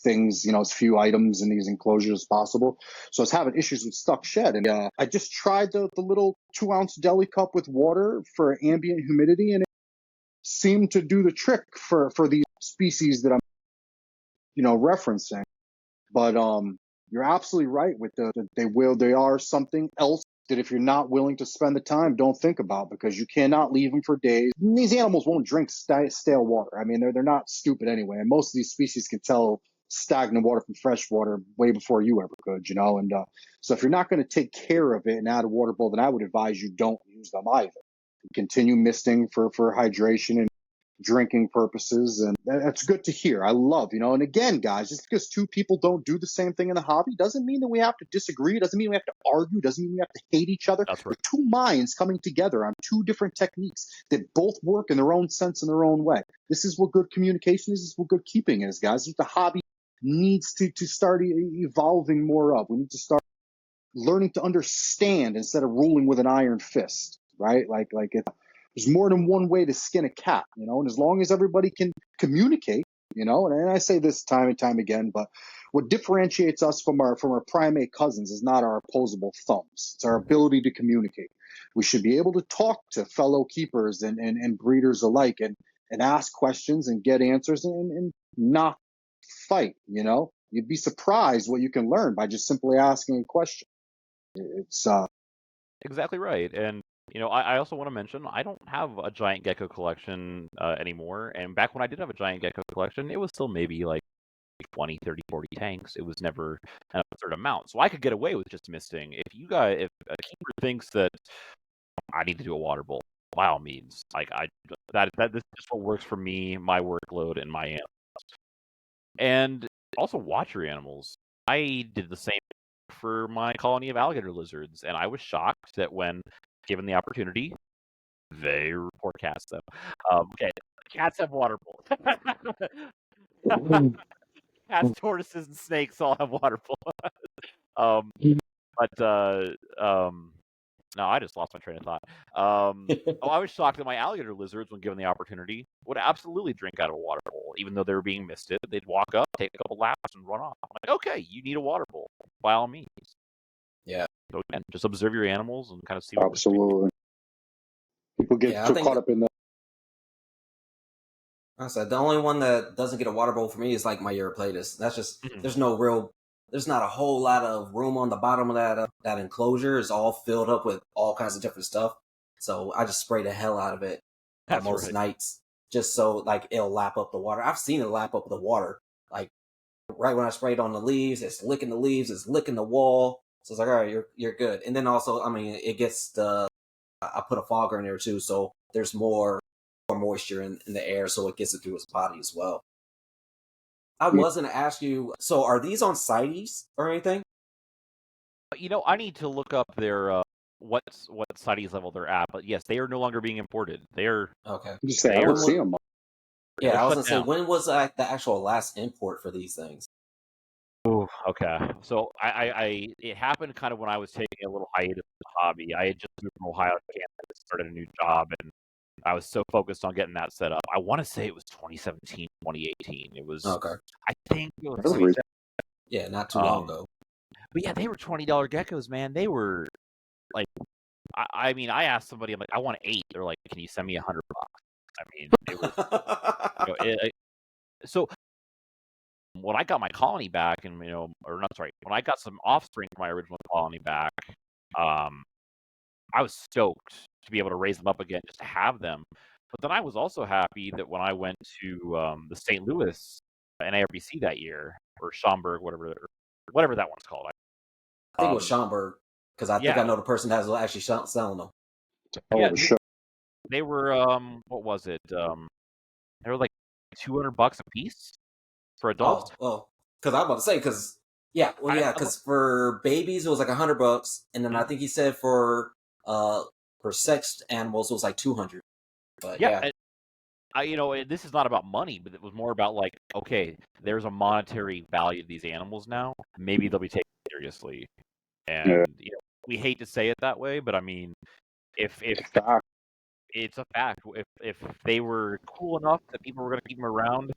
things, as few items in these enclosures as possible. So I was having issues with stuck shed. And I just tried the little 2-ounce deli cup with water for ambient humidity. And it seemed to do the trick for these species that I'm, referencing. But you're absolutely right with they are something else that if you're not willing to spend the time, don't think about, because you cannot leave them for days. These animals won't drink stale water. I mean, they're not stupid anyway. And most of these species can tell stagnant water from fresh water way before you ever could, And so if you're not going to take care of it and add a water bowl, then I would advise you don't use them either. Continue misting for hydration and drinking purposes, and that's good to hear. I love, and again, guys, just because two people don't do the same thing in the hobby doesn't mean that we have to disagree, doesn't mean we have to argue, doesn't mean we have to hate each other. That's right. Two minds coming together on two different techniques that both work in their own sense, in their own way. This is what good communication is. This is what good keeping is, guys. This is what the hobby needs to start evolving more of. We need to start learning to understand instead of ruling with an iron fist, right? There's more than one way to skin a cat, and as long as everybody can communicate you know. And I say this time and time again, but what differentiates us from our primate cousins is not our opposable thumbs. It's our ability to communicate. We should be able to talk to fellow keepers and breeders alike and ask questions and get answers and not fight, you know. You'd be surprised what you can learn by just simply asking a question. It's Exactly right. And I also want to mention I don't have a giant gecko collection anymore. And back when I did have a giant gecko collection, it was still maybe like 20, 30, 40 tanks. It was never an absurd amount. So I could get away with just misting. If a keeper thinks that I need to do a water bowl, by all means. Like that this is what works for me, my workload, and my animals. And also watch your animals. I did the same for my colony of alligator lizards, and I was shocked that when given the opportunity, they report cats though. Okay, cats have water bowls. Cats, tortoises, and snakes all have water bowls. No, I just lost my train of thought. I was shocked that my alligator lizards, when given the opportunity, would absolutely drink out of a water bowl, even though they were being misted. They'd walk up, take a couple laps, and run off. I'm like, okay, you need a water bowl, by all means. Yeah. So again, just observe your animals and kind of see what absolutely. People get so caught up in the. I said the only one that doesn't get a water bowl for me is like my Eurypletus. That's just there's not a whole lot of room on the bottom of that enclosure. It's all filled up with all kinds of different stuff. So I just spray the hell out of it most nights, just so like it'll lap up the water. I've seen it lap up the water. Like right when I sprayed on the leaves, it's licking the leaves, it's licking the wall. So it's like, all right, you're good. And then also, I mean, it gets I put a fogger in there too, so there's more moisture in the air, so it gets it through his body as well. I was going to ask you, so are these on CITES or anything? I need to look up their what CITES level they're at, but yes, they are no longer being imported. They are okay. You say I don't see them. Yeah, I was going to say, when was the actual last import for these things? Oh, okay. So it happened kind of when I was taking a little hiatus of the hobby. I had just moved from Ohio to Kansas, started a new job, and I was so focused on getting that set up. I want to say it was 2017, 2018. It was okay. I think it was 2017. Yeah, not too long ago. But yeah, they were $20 geckos, man. They were like, I mean, I asked somebody, I'm like, I want 8. They're like, can you send me $100? I mean, it was, so when I got my colony back, and or not sorry, when I got some offspring from my original colony back, I was stoked to be able to raise them up again, just to have them. But then I was also happy that when I went to the St. Louis NARBC that year, or Schaumburg, whatever that one's called. I think it was Schaumburg, because I think I know the person that's actually selling them. Yeah, they were what was it? They were like $200 a piece for adults. Oh, because I was about to say, because for babies it was like $100, and then I think he said for sexed animals it was like 200. But yeah. This is not about money, but it was more about like, okay, there's a monetary value to these animals now. Maybe they'll be taken seriously. And we hate to say it that way, but I mean, if it's a fact, if they were cool enough that people were going to keep them around,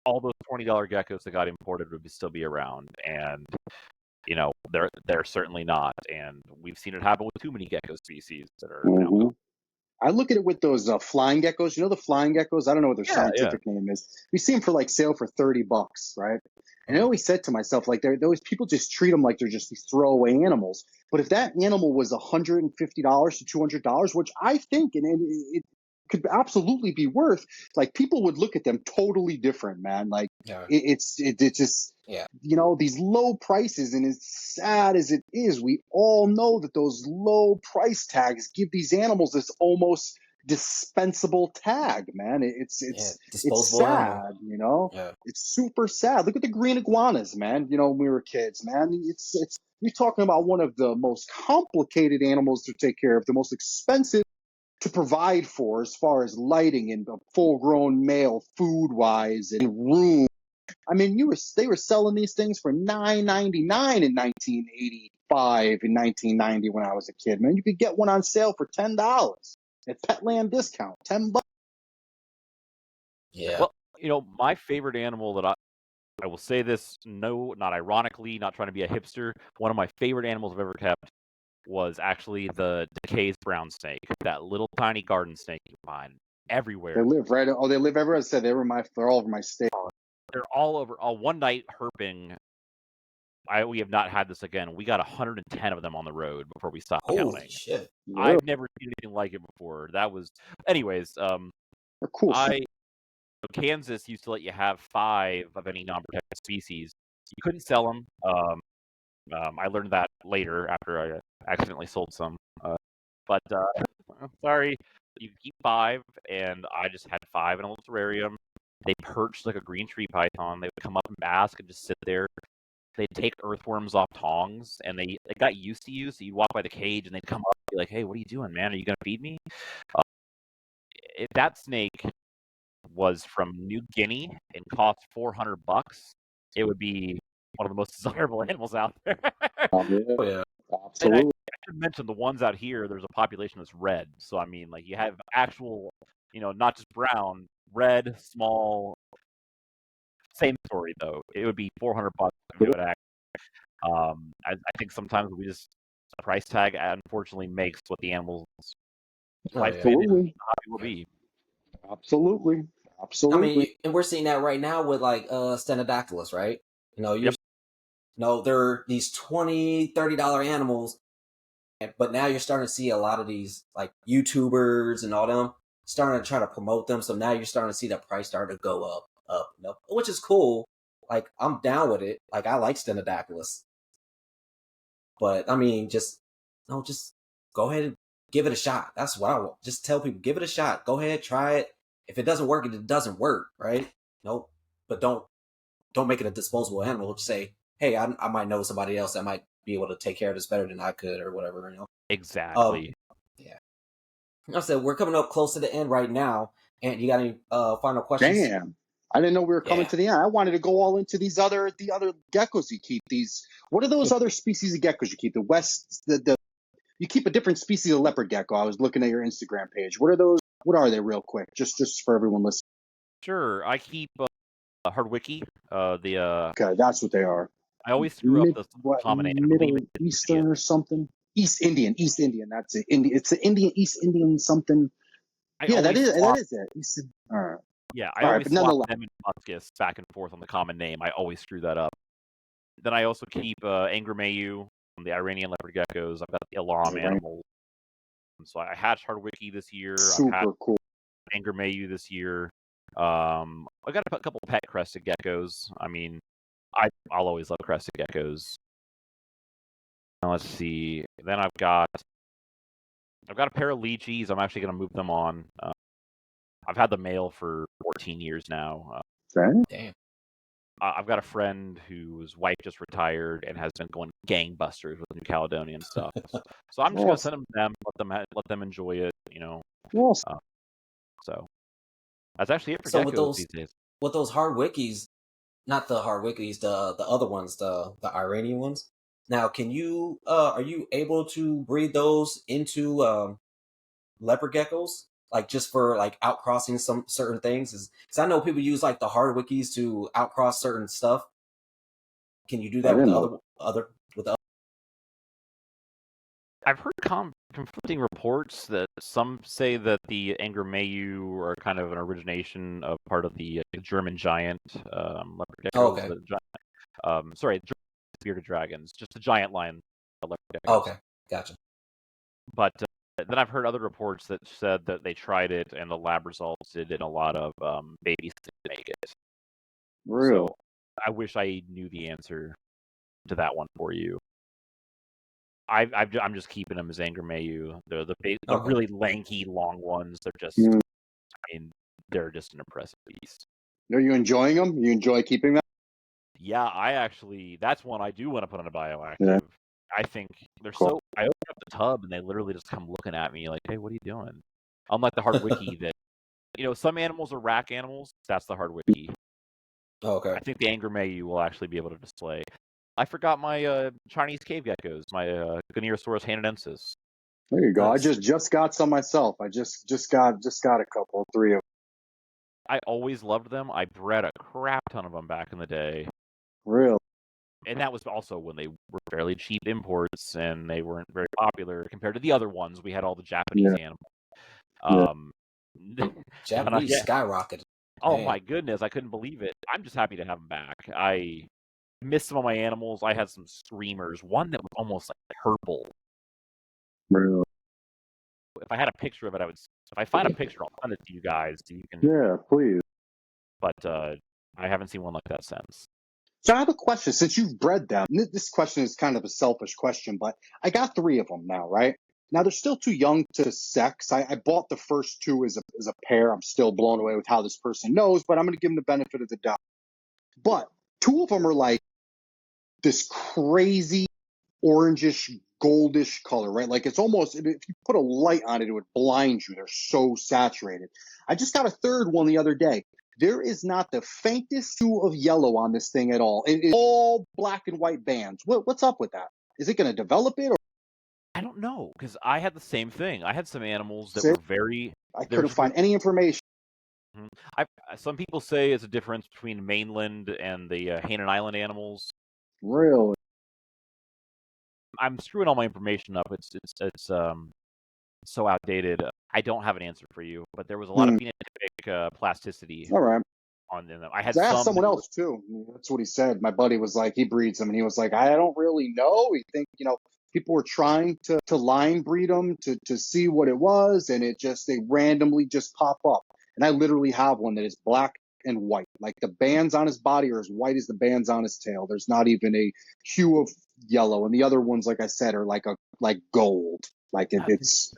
all those $20 geckos that got imported would still be around. And they're certainly not. And we've seen it happen with too many gecko species that are. I look at it with those flying geckos. You know the flying geckos? I don't know what their scientific name is. We see them for like sale for $30, right? And I always said to myself, like, those people just treat them like they're just these throwaway animals. But if that animal was $150 to $200, which I think, and it could absolutely be worth, like, people would look at them totally different, man. Like, it's just, these low prices, and as sad as it is, we all know that those low price tags give these animals this almost dispensable tag, man. It's sad, It's super sad. Look at the green iguanas, man. When we were kids, man. You're talking about one of the most complicated animals to take care of, the most expensive to provide for as far as lighting and a full-grown male food-wise and room. I mean, they were selling these things for $9.99 in 1985 and 1990 when I was a kid, man. You could get one on sale for $10 at Petland discount, $10. Yeah. Well, My favorite animal that I will say this, no, not ironically, not trying to be a hipster. One of my favorite animals I've ever kept was actually the Decay's brown snake, that little tiny garden snake you find everywhere. They live right. Oh, they live everywhere. I said they're all over my state. They're all over. One night herping, we have not had this again. We got 110 of them on the road before we stopped Holy counting. shit! Yeah, I've never seen anything like it before. Anyways. they're cool. Kansas used to let you have 5 of any non-protected species. You couldn't sell them. I learned that later after I accidentally sold some. But sorry, you could keep 5, and I just had 5 in a little terrarium. They perched like a green tree python. They would come up and bask and just sit there. They'd take earthworms off tongs, and they got used to you. So you'd walk by the cage, and they'd come up and be like, "Hey, what are you doing, man? Are you gonna feed me?" If that snake was from New Guinea and cost $400, it would be one of the most desirable animals out there. Oh, yeah. Oh yeah. And I Absolutely. should mention the ones out here. There's a population that's red, so I mean, like you have actual, not just brown, red, small. Same story though. It would be $400 if it would act. I think sometimes the price tag unfortunately makes what the animal's Oh, lifespan yeah. Absolutely. will be. Absolutely. I Absolutely. mean, and we're seeing that right now with like Stenodactylus, right? Yep. They're these $20-$30 animals, but now you're starting to see a lot of these like YouTubers and all them starting to try to promote them. So now you're starting to see the price start to go up, which is cool. Like I'm down with it. Like I like Stenodactylus, but I mean, just go ahead and give it a shot. That's what I want. Just tell people, give it a shot. Go ahead, try it. If it doesn't work, it doesn't work, right? Nope. But don't make it a disposable animal. Just say, hey, I might know somebody else that might be able to take care of this better than I could, or whatever. Exactly. Yeah. I said we're coming up close to the end right now, and you got any final questions? Damn. I didn't know we were coming Yeah. to the end. I wanted to go all into the other geckos you keep. What are those other species of geckos you keep? You keep a different species of leopard gecko. I was looking at your Instagram page. What are those? What are they, real quick? Just for everyone listening. Sure. I keep Hardwicki. Okay, that's what they are. I always screw up the common name. I believe Middle it's Eastern or something. East Indian. That's it. It's the East Indian something. Yeah, that is it. East. All right. Yeah, I All right, always but swap nonetheless. them and Muscus back and forth on the common name. I always screw that up. Then I also keep Angermayu, the Iranian leopard geckos. I've got the Alarm animals. So I hatched Hardwicki this year. Super I've had cool. Angermayu this year. I got a couple pet crested geckos. I mean, I'll always love crested geckos. Now let's see. Then I've got a pair of leechies. I'm actually going to move them on. I've had the male for 14 years now. Damn. I've got a friend whose wife just retired and has been going gangbusters with New Caledonian stuff. So I'm just going to send them to them, let them enjoy it, so that's actually it for geckos these days. With those hard wikis, not the hard wikis, the other ones, the Iranian ones. Now, can you are you able to breed those into leopard geckos? Like just for like outcrossing some certain things? Because I know people use like the hard wikis to outcross certain stuff. Can you do that with the other with the? I've heard conflicting reports that some say that the Angermayu are kind of an origination of part of the German giant leopard geckos. Oh, okay. Sorry, bearded dragons, just the giant lion leopard geckos. Oh, okay, gotcha. But then I've heard other reports that said that they tried it and the lab results didn't a lot of babies didn't make it. Real. So I wish I knew the answer to that one for you. I'm just keeping them as Angermayu. They're the really lanky, long ones. They're just, I mean, they're just an impressive beast. Are you enjoying them? You enjoy keeping them? Yeah, that's one I do want to put on a bioactive. Yeah. I think they're so. I open up the tub and they literally just come looking at me like, "Hey, what are you doing?" Unlike the Hardwicki that, some animals are rack animals. That's the Hardwicki. Okay. I think the Angermayu will actually be able to display. I forgot my Chinese cave geckos, my Goniosaurus hanenensis. There you go. Nice. I just got some myself. I just got a couple, 3 of them. I always loved them. I bred a crap ton of them back in the day. Real. And that was also when they were fairly cheap imports and they weren't very popular compared to the other ones. We had all the Japanese animals. Yeah. Japanese skyrocketed. Oh Man. my goodness, I couldn't believe it. I'm just happy to have them back. I missed some of my animals. I had some screamers. One that was almost like purple. Real. If I had a picture of it, if I find a picture, I'll send it to you guys so you can. Yeah, please. But I haven't seen one like that since. So I have a question. Since you've bred them, this question is kind of a selfish question, but I got 3 of them now, right? Now they're still too young to sex. I bought the first 2 as a pair. I'm still blown away with how this person knows, but I'm going to give them the benefit of the doubt. But 2 of them are like this crazy orangish, goldish color, right? Like it's almost, if you put a light on it, it would blind you. They're so saturated. I just got a 3rd one the other day. There is not the faintest hue of yellow on this thing at all. It's all black and white bands. What's up with that? Is it going to develop it? Or I don't know, because I had the same thing. I had some animals that were very. I couldn't find any information. Some people say it's a difference between mainland and the Hainan Island animals. Really? I'm screwing all my information up. It's so outdated. I don't have an answer for you, but there was a lot of phenotypic plasticity All right. on them. I had I asked some someone else too. That's what he said. My buddy was like, he breeds them, and he was like, I don't really know. He think people were trying to line breed them to see what it was, and they randomly just pop up. And I literally have one that is black and white. Like the bands on his body are as white as the bands on his tail. There's not even a hue of yellow. And the other ones, like I said, are like gold. Like it's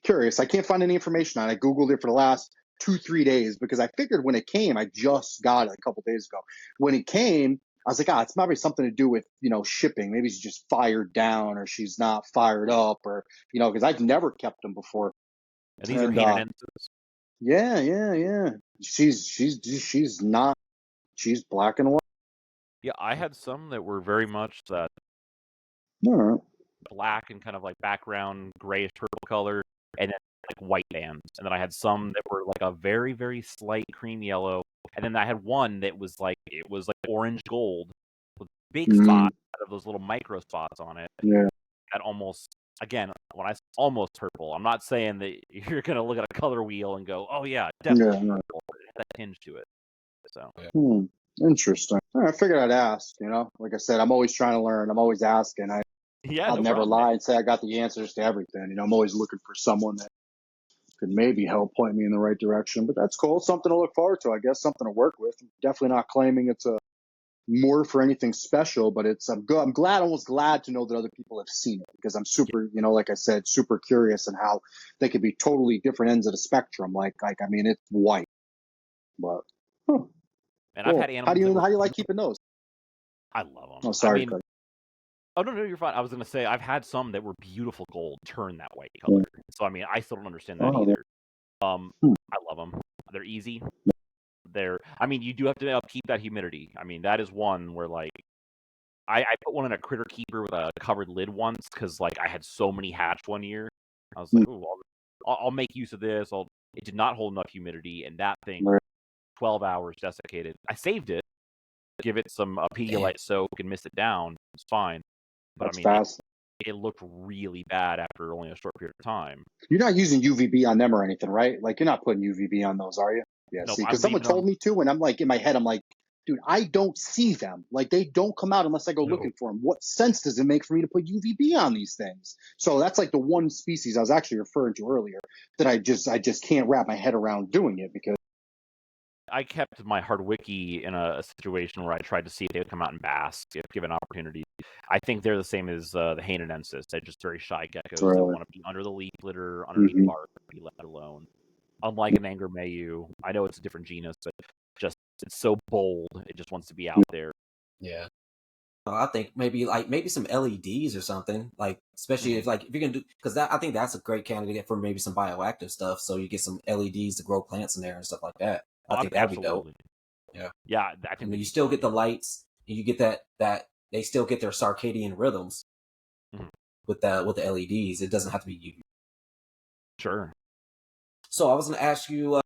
curious. I can't find any information on it. I Googled it for the last 2-3 days because I figured when it came, I just got it a couple days ago. When it came, I was like, it's probably something to do with, shipping. Maybe she's just fired down or she's not fired up or, because I've never kept them before. And these are Hainanenses. Yeah. She's not, she's black and white. Yeah, I had some that were very much that All right. black and kind of like background grayish purple color, and then like white bands. And then I had some that were like a very, very slight cream yellow. And then I had one that was like orange gold with big spots out of those little micro spots on it. Yeah. That almost, again, when I say almost purple, I'm not saying that you're gonna look at a color wheel and go, oh yeah, definitely purple. It had that tinge to it. So Interesting. I figured I'd ask, like I said, I'm always trying to learn. I'm always asking. I'll never lie and say I got the answers to everything. I'm always looking for someone that could maybe help point me in the right direction. But that's cool. Something to look forward to, I guess. Something to work with. I'm definitely not claiming it's a morph or anything special, but I'm almost glad to know that other people have seen it because I'm super, like I said, super curious and how they could be totally different ends of the spectrum. Like I mean, it's white, but. And cool. I've had animals. How do you like keeping those? I love them. Oh, sorry. Oh no, you're fine. I was gonna say I've had some that were beautiful gold turn that white color. So I mean, I still don't understand that either. I love them. They're easy. You do have to keep that humidity. I mean, that is one where like I put one in a critter keeper with a covered lid once because like I had so many hatch one year. I was like, I'll make use of this. It did not hold enough humidity, and that thing, 12 hours desiccated. I saved it, give it some Pedialyte soak and mist it down. It's fine. But it looked really bad after only a short period of time. You're not using UVB on them or anything, right? Like you're not putting UVB on those, are you? Yeah. Nope, see, because someone told me to, and I'm like in my head, I'm like, dude, I don't see them. Like they don't come out unless I go looking for them. What sense does it make for me to put UVB on these things? So that's like the one species I was actually referring to earlier that I just can't wrap my head around doing it because. I kept my Hardwickie in a situation where I tried to see if they would come out and bask if given opportunity. I think they're the same as the Hainanensis. They're just very shy geckos that want to be under the leaf litter, underneath bark, be left alone. Unlike an Angler Mayu, I know it's a different genus, but it's so bold. It just wants to be out there. Yeah. I think maybe some LEDs or something, like especially if you're gonna do, because I think that's a great candidate for maybe some bioactive stuff. So you get some LEDs to grow plants in there and stuff like that. I think that'd be dope. Yeah. I think you still get the lights, and you get that they still get their circadian rhythms with the LEDs. It doesn't have to be UV. Sure. So I was going to ask you,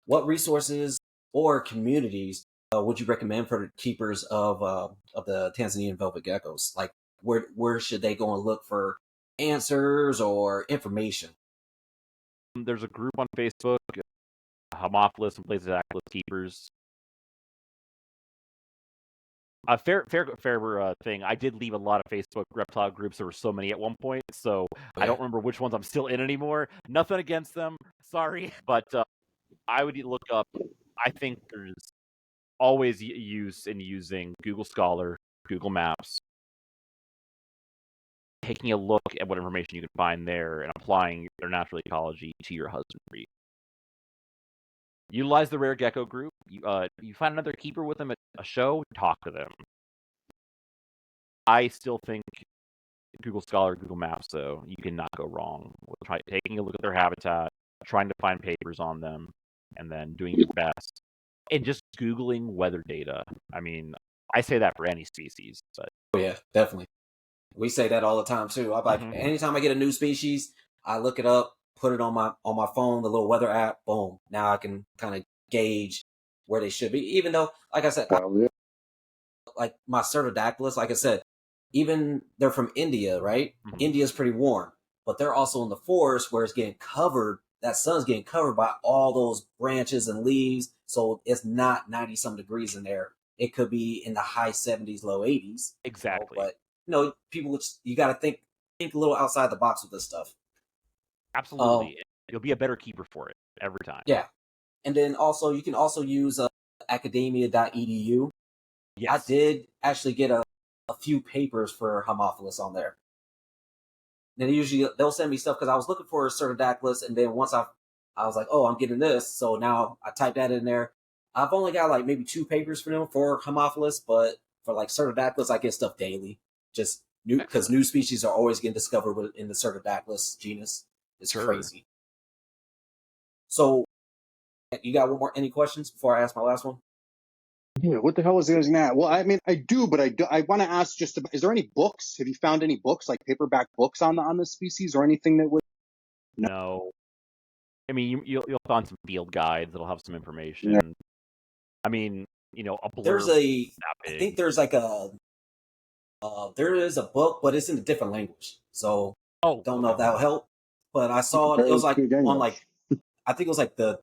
what resources or communities would you recommend for the keepers of the Tanzanian velvet geckos? Like, where should they go and look for answers or information? There's a group on Facebook, Homophilus and Placidactylus Keepers. A fair thing. I did leave a lot of Facebook reptile groups. There were so many at one point, so I don't remember which ones I'm still in anymore. Nothing against them, sorry, but I would look up. I think there's always use in using Google Scholar, Google Maps, taking a look at what information you can find there, and applying their natural ecology to your husbandry. Utilize the Rare Gecko group. You find another keeper with them at a show, talk to them. I still think Google Scholar, Google Maps, though, you cannot go wrong with taking a look at their habitat, trying to find papers on them, and then doing your best. And just Googling weather data. I mean, I say that for any species, but Oh yeah, definitely. We say that all the time too. I'm like, anytime I get a new species, I look it up, put it on my phone, the little weather app. Boom. Now I can kind of gauge where they should be. Even though, like I said, like my Cerdodactylus, like I said, even they're from India, right? India's pretty warm, but they're also in the forest where it's getting covered. That sun's getting covered by all those branches and leaves, so it's not 90 some degrees in there. It could be in the high 70s, low 80s. Exactly. But people, you got to think a little outside the box with this stuff. Absolutely, you'll be a better keeper for it every time. Yeah, and then also you can also use academia.edu. Yes. I did actually get a few papers for Homophilus on there. And usually they'll send me stuff because I was looking for a Cerdodactylus, and then once I was like, oh, I'm getting this, so now I typed that in there. I've only got like maybe 2 papers for them for Homophilus, but for like Cerdodactylus, I get stuff daily. Just because new species are always getting discovered in the Cerdodactylus genus. It's crazy. So, you got any questions before I ask my last one? Yeah, what the hell is that? Well, I mean, I do, but I want to ask just about, is there any books? Have you found any books, like paperback books on the species or anything that would? No. I mean, you'll find some field guides that'll have some information. Yeah. I mean, a blurb. There's I think there's like there is a book, but it's in a different language. So don't know if that'll help. But I saw it was like on like, I think it was like the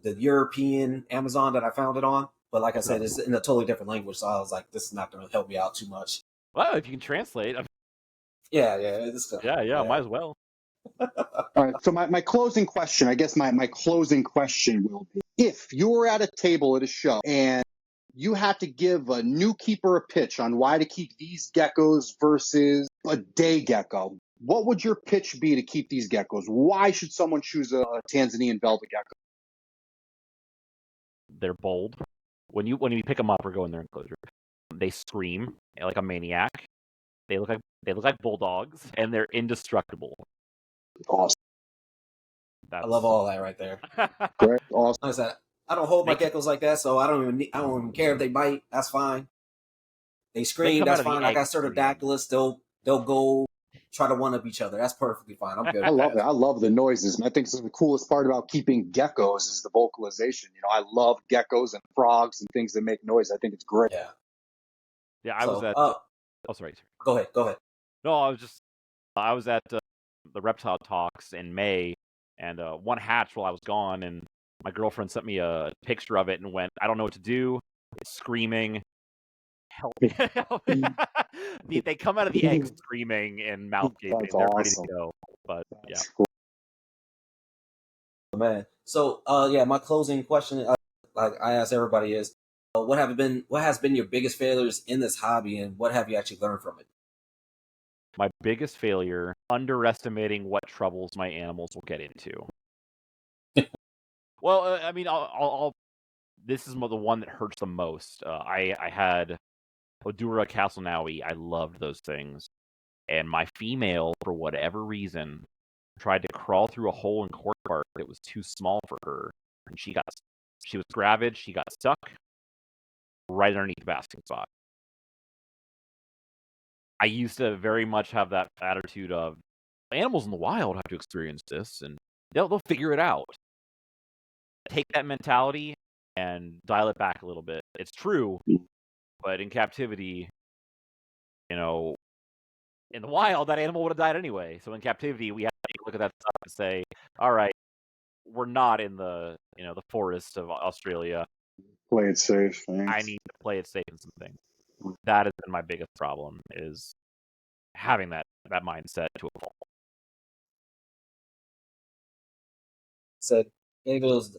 European Amazon that I found it on. But like I said, it's in a totally different language. So I was like, this is not going to help me out too much. Well, if you can translate. Yeah. Might as well. All right. So my closing question, I guess my closing question will be, if you were at a table at a show and you had to give a new keeper a pitch on why to keep these geckos versus a day gecko, what would your pitch be to keep these geckos? Why should someone choose a Tanzanian velvet gecko? They're bold. When you pick them up or go in their enclosure, they scream like a maniac. They look like bulldogs, and they're indestructible. Awesome. I love all that right there. Great. Awesome. Like I said, I don't hold my geckos like that, so I don't even care if they bite. That's fine. They scream. That's fine. I got Cerdodactylus. They'll go try to one up each other. That's perfectly fine. I'm good. I love it. I love the noises. I think the coolest part about keeping geckos is the vocalization. I love geckos and frogs and things that make noise. I think it's great. Yeah. Yeah, I was at. Sorry. Go ahead. No, I was at the reptile talks in May, and one hatched while I was gone, and my girlfriend sent me a picture of it and went, I don't know what to do. It's screaming. Help me. They come out of the egg screaming and mouth gaping. That's They're awesome. ready to go. But yeah. Cool. Man. So my closing question, like I ask everybody, is what has been your biggest failures in this hobby, and what have you actually learned from it? My biggest failure, underestimating what troubles my animals will get into. Well, I mean, I'll this is the one that hurts the most. I had Odura Castlenowi. I loved those things. And my female, for whatever reason, tried to crawl through a hole in cork bark that was too small for her. And she was gravid, she got stuck right underneath the basking spot. I used to very much have that attitude of, animals in the wild have to experience this, and they'll figure it out. Take that mentality and dial it back a little bit. It's true, but in captivity, in the wild, that animal would have died anyway. So in captivity, we have to take a look at that stuff and say, all right, we're not in the the forests of Australia. Play it safe. I need to play it safe in some things. That has been my biggest problem, is having that mindset to evolve. Said, it was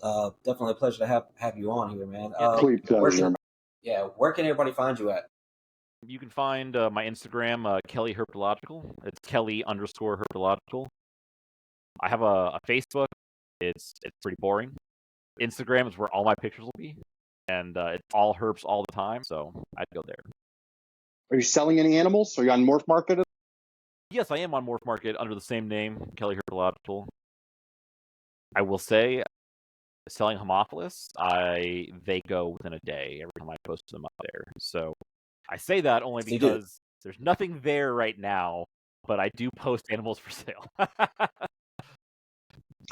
definitely a pleasure to have you on here, man. Complete pleasure. Where can everybody find you at? You can find my Instagram, Kelly Herpetological. It's Kelly_herpetological. I have a Facebook. It's pretty boring. Instagram is where all my pictures will be, and it's all herps all the time. So I'd go there. Are you selling any animals? Are you on Morph Market? Yes, I am on Morph Market under the same name, Kelly Herpetological. I will say, selling Homophilus, they go within a day every time I post them up there. So I say that only because there's nothing there right now, but I do post animals for sale.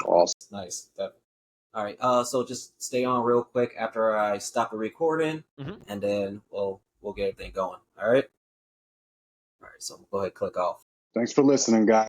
Awesome. Nice. All right. So just stay on real quick after I stop the recording, and then we'll get everything going. All right. All right. So go ahead, click off. Thanks for listening, guys.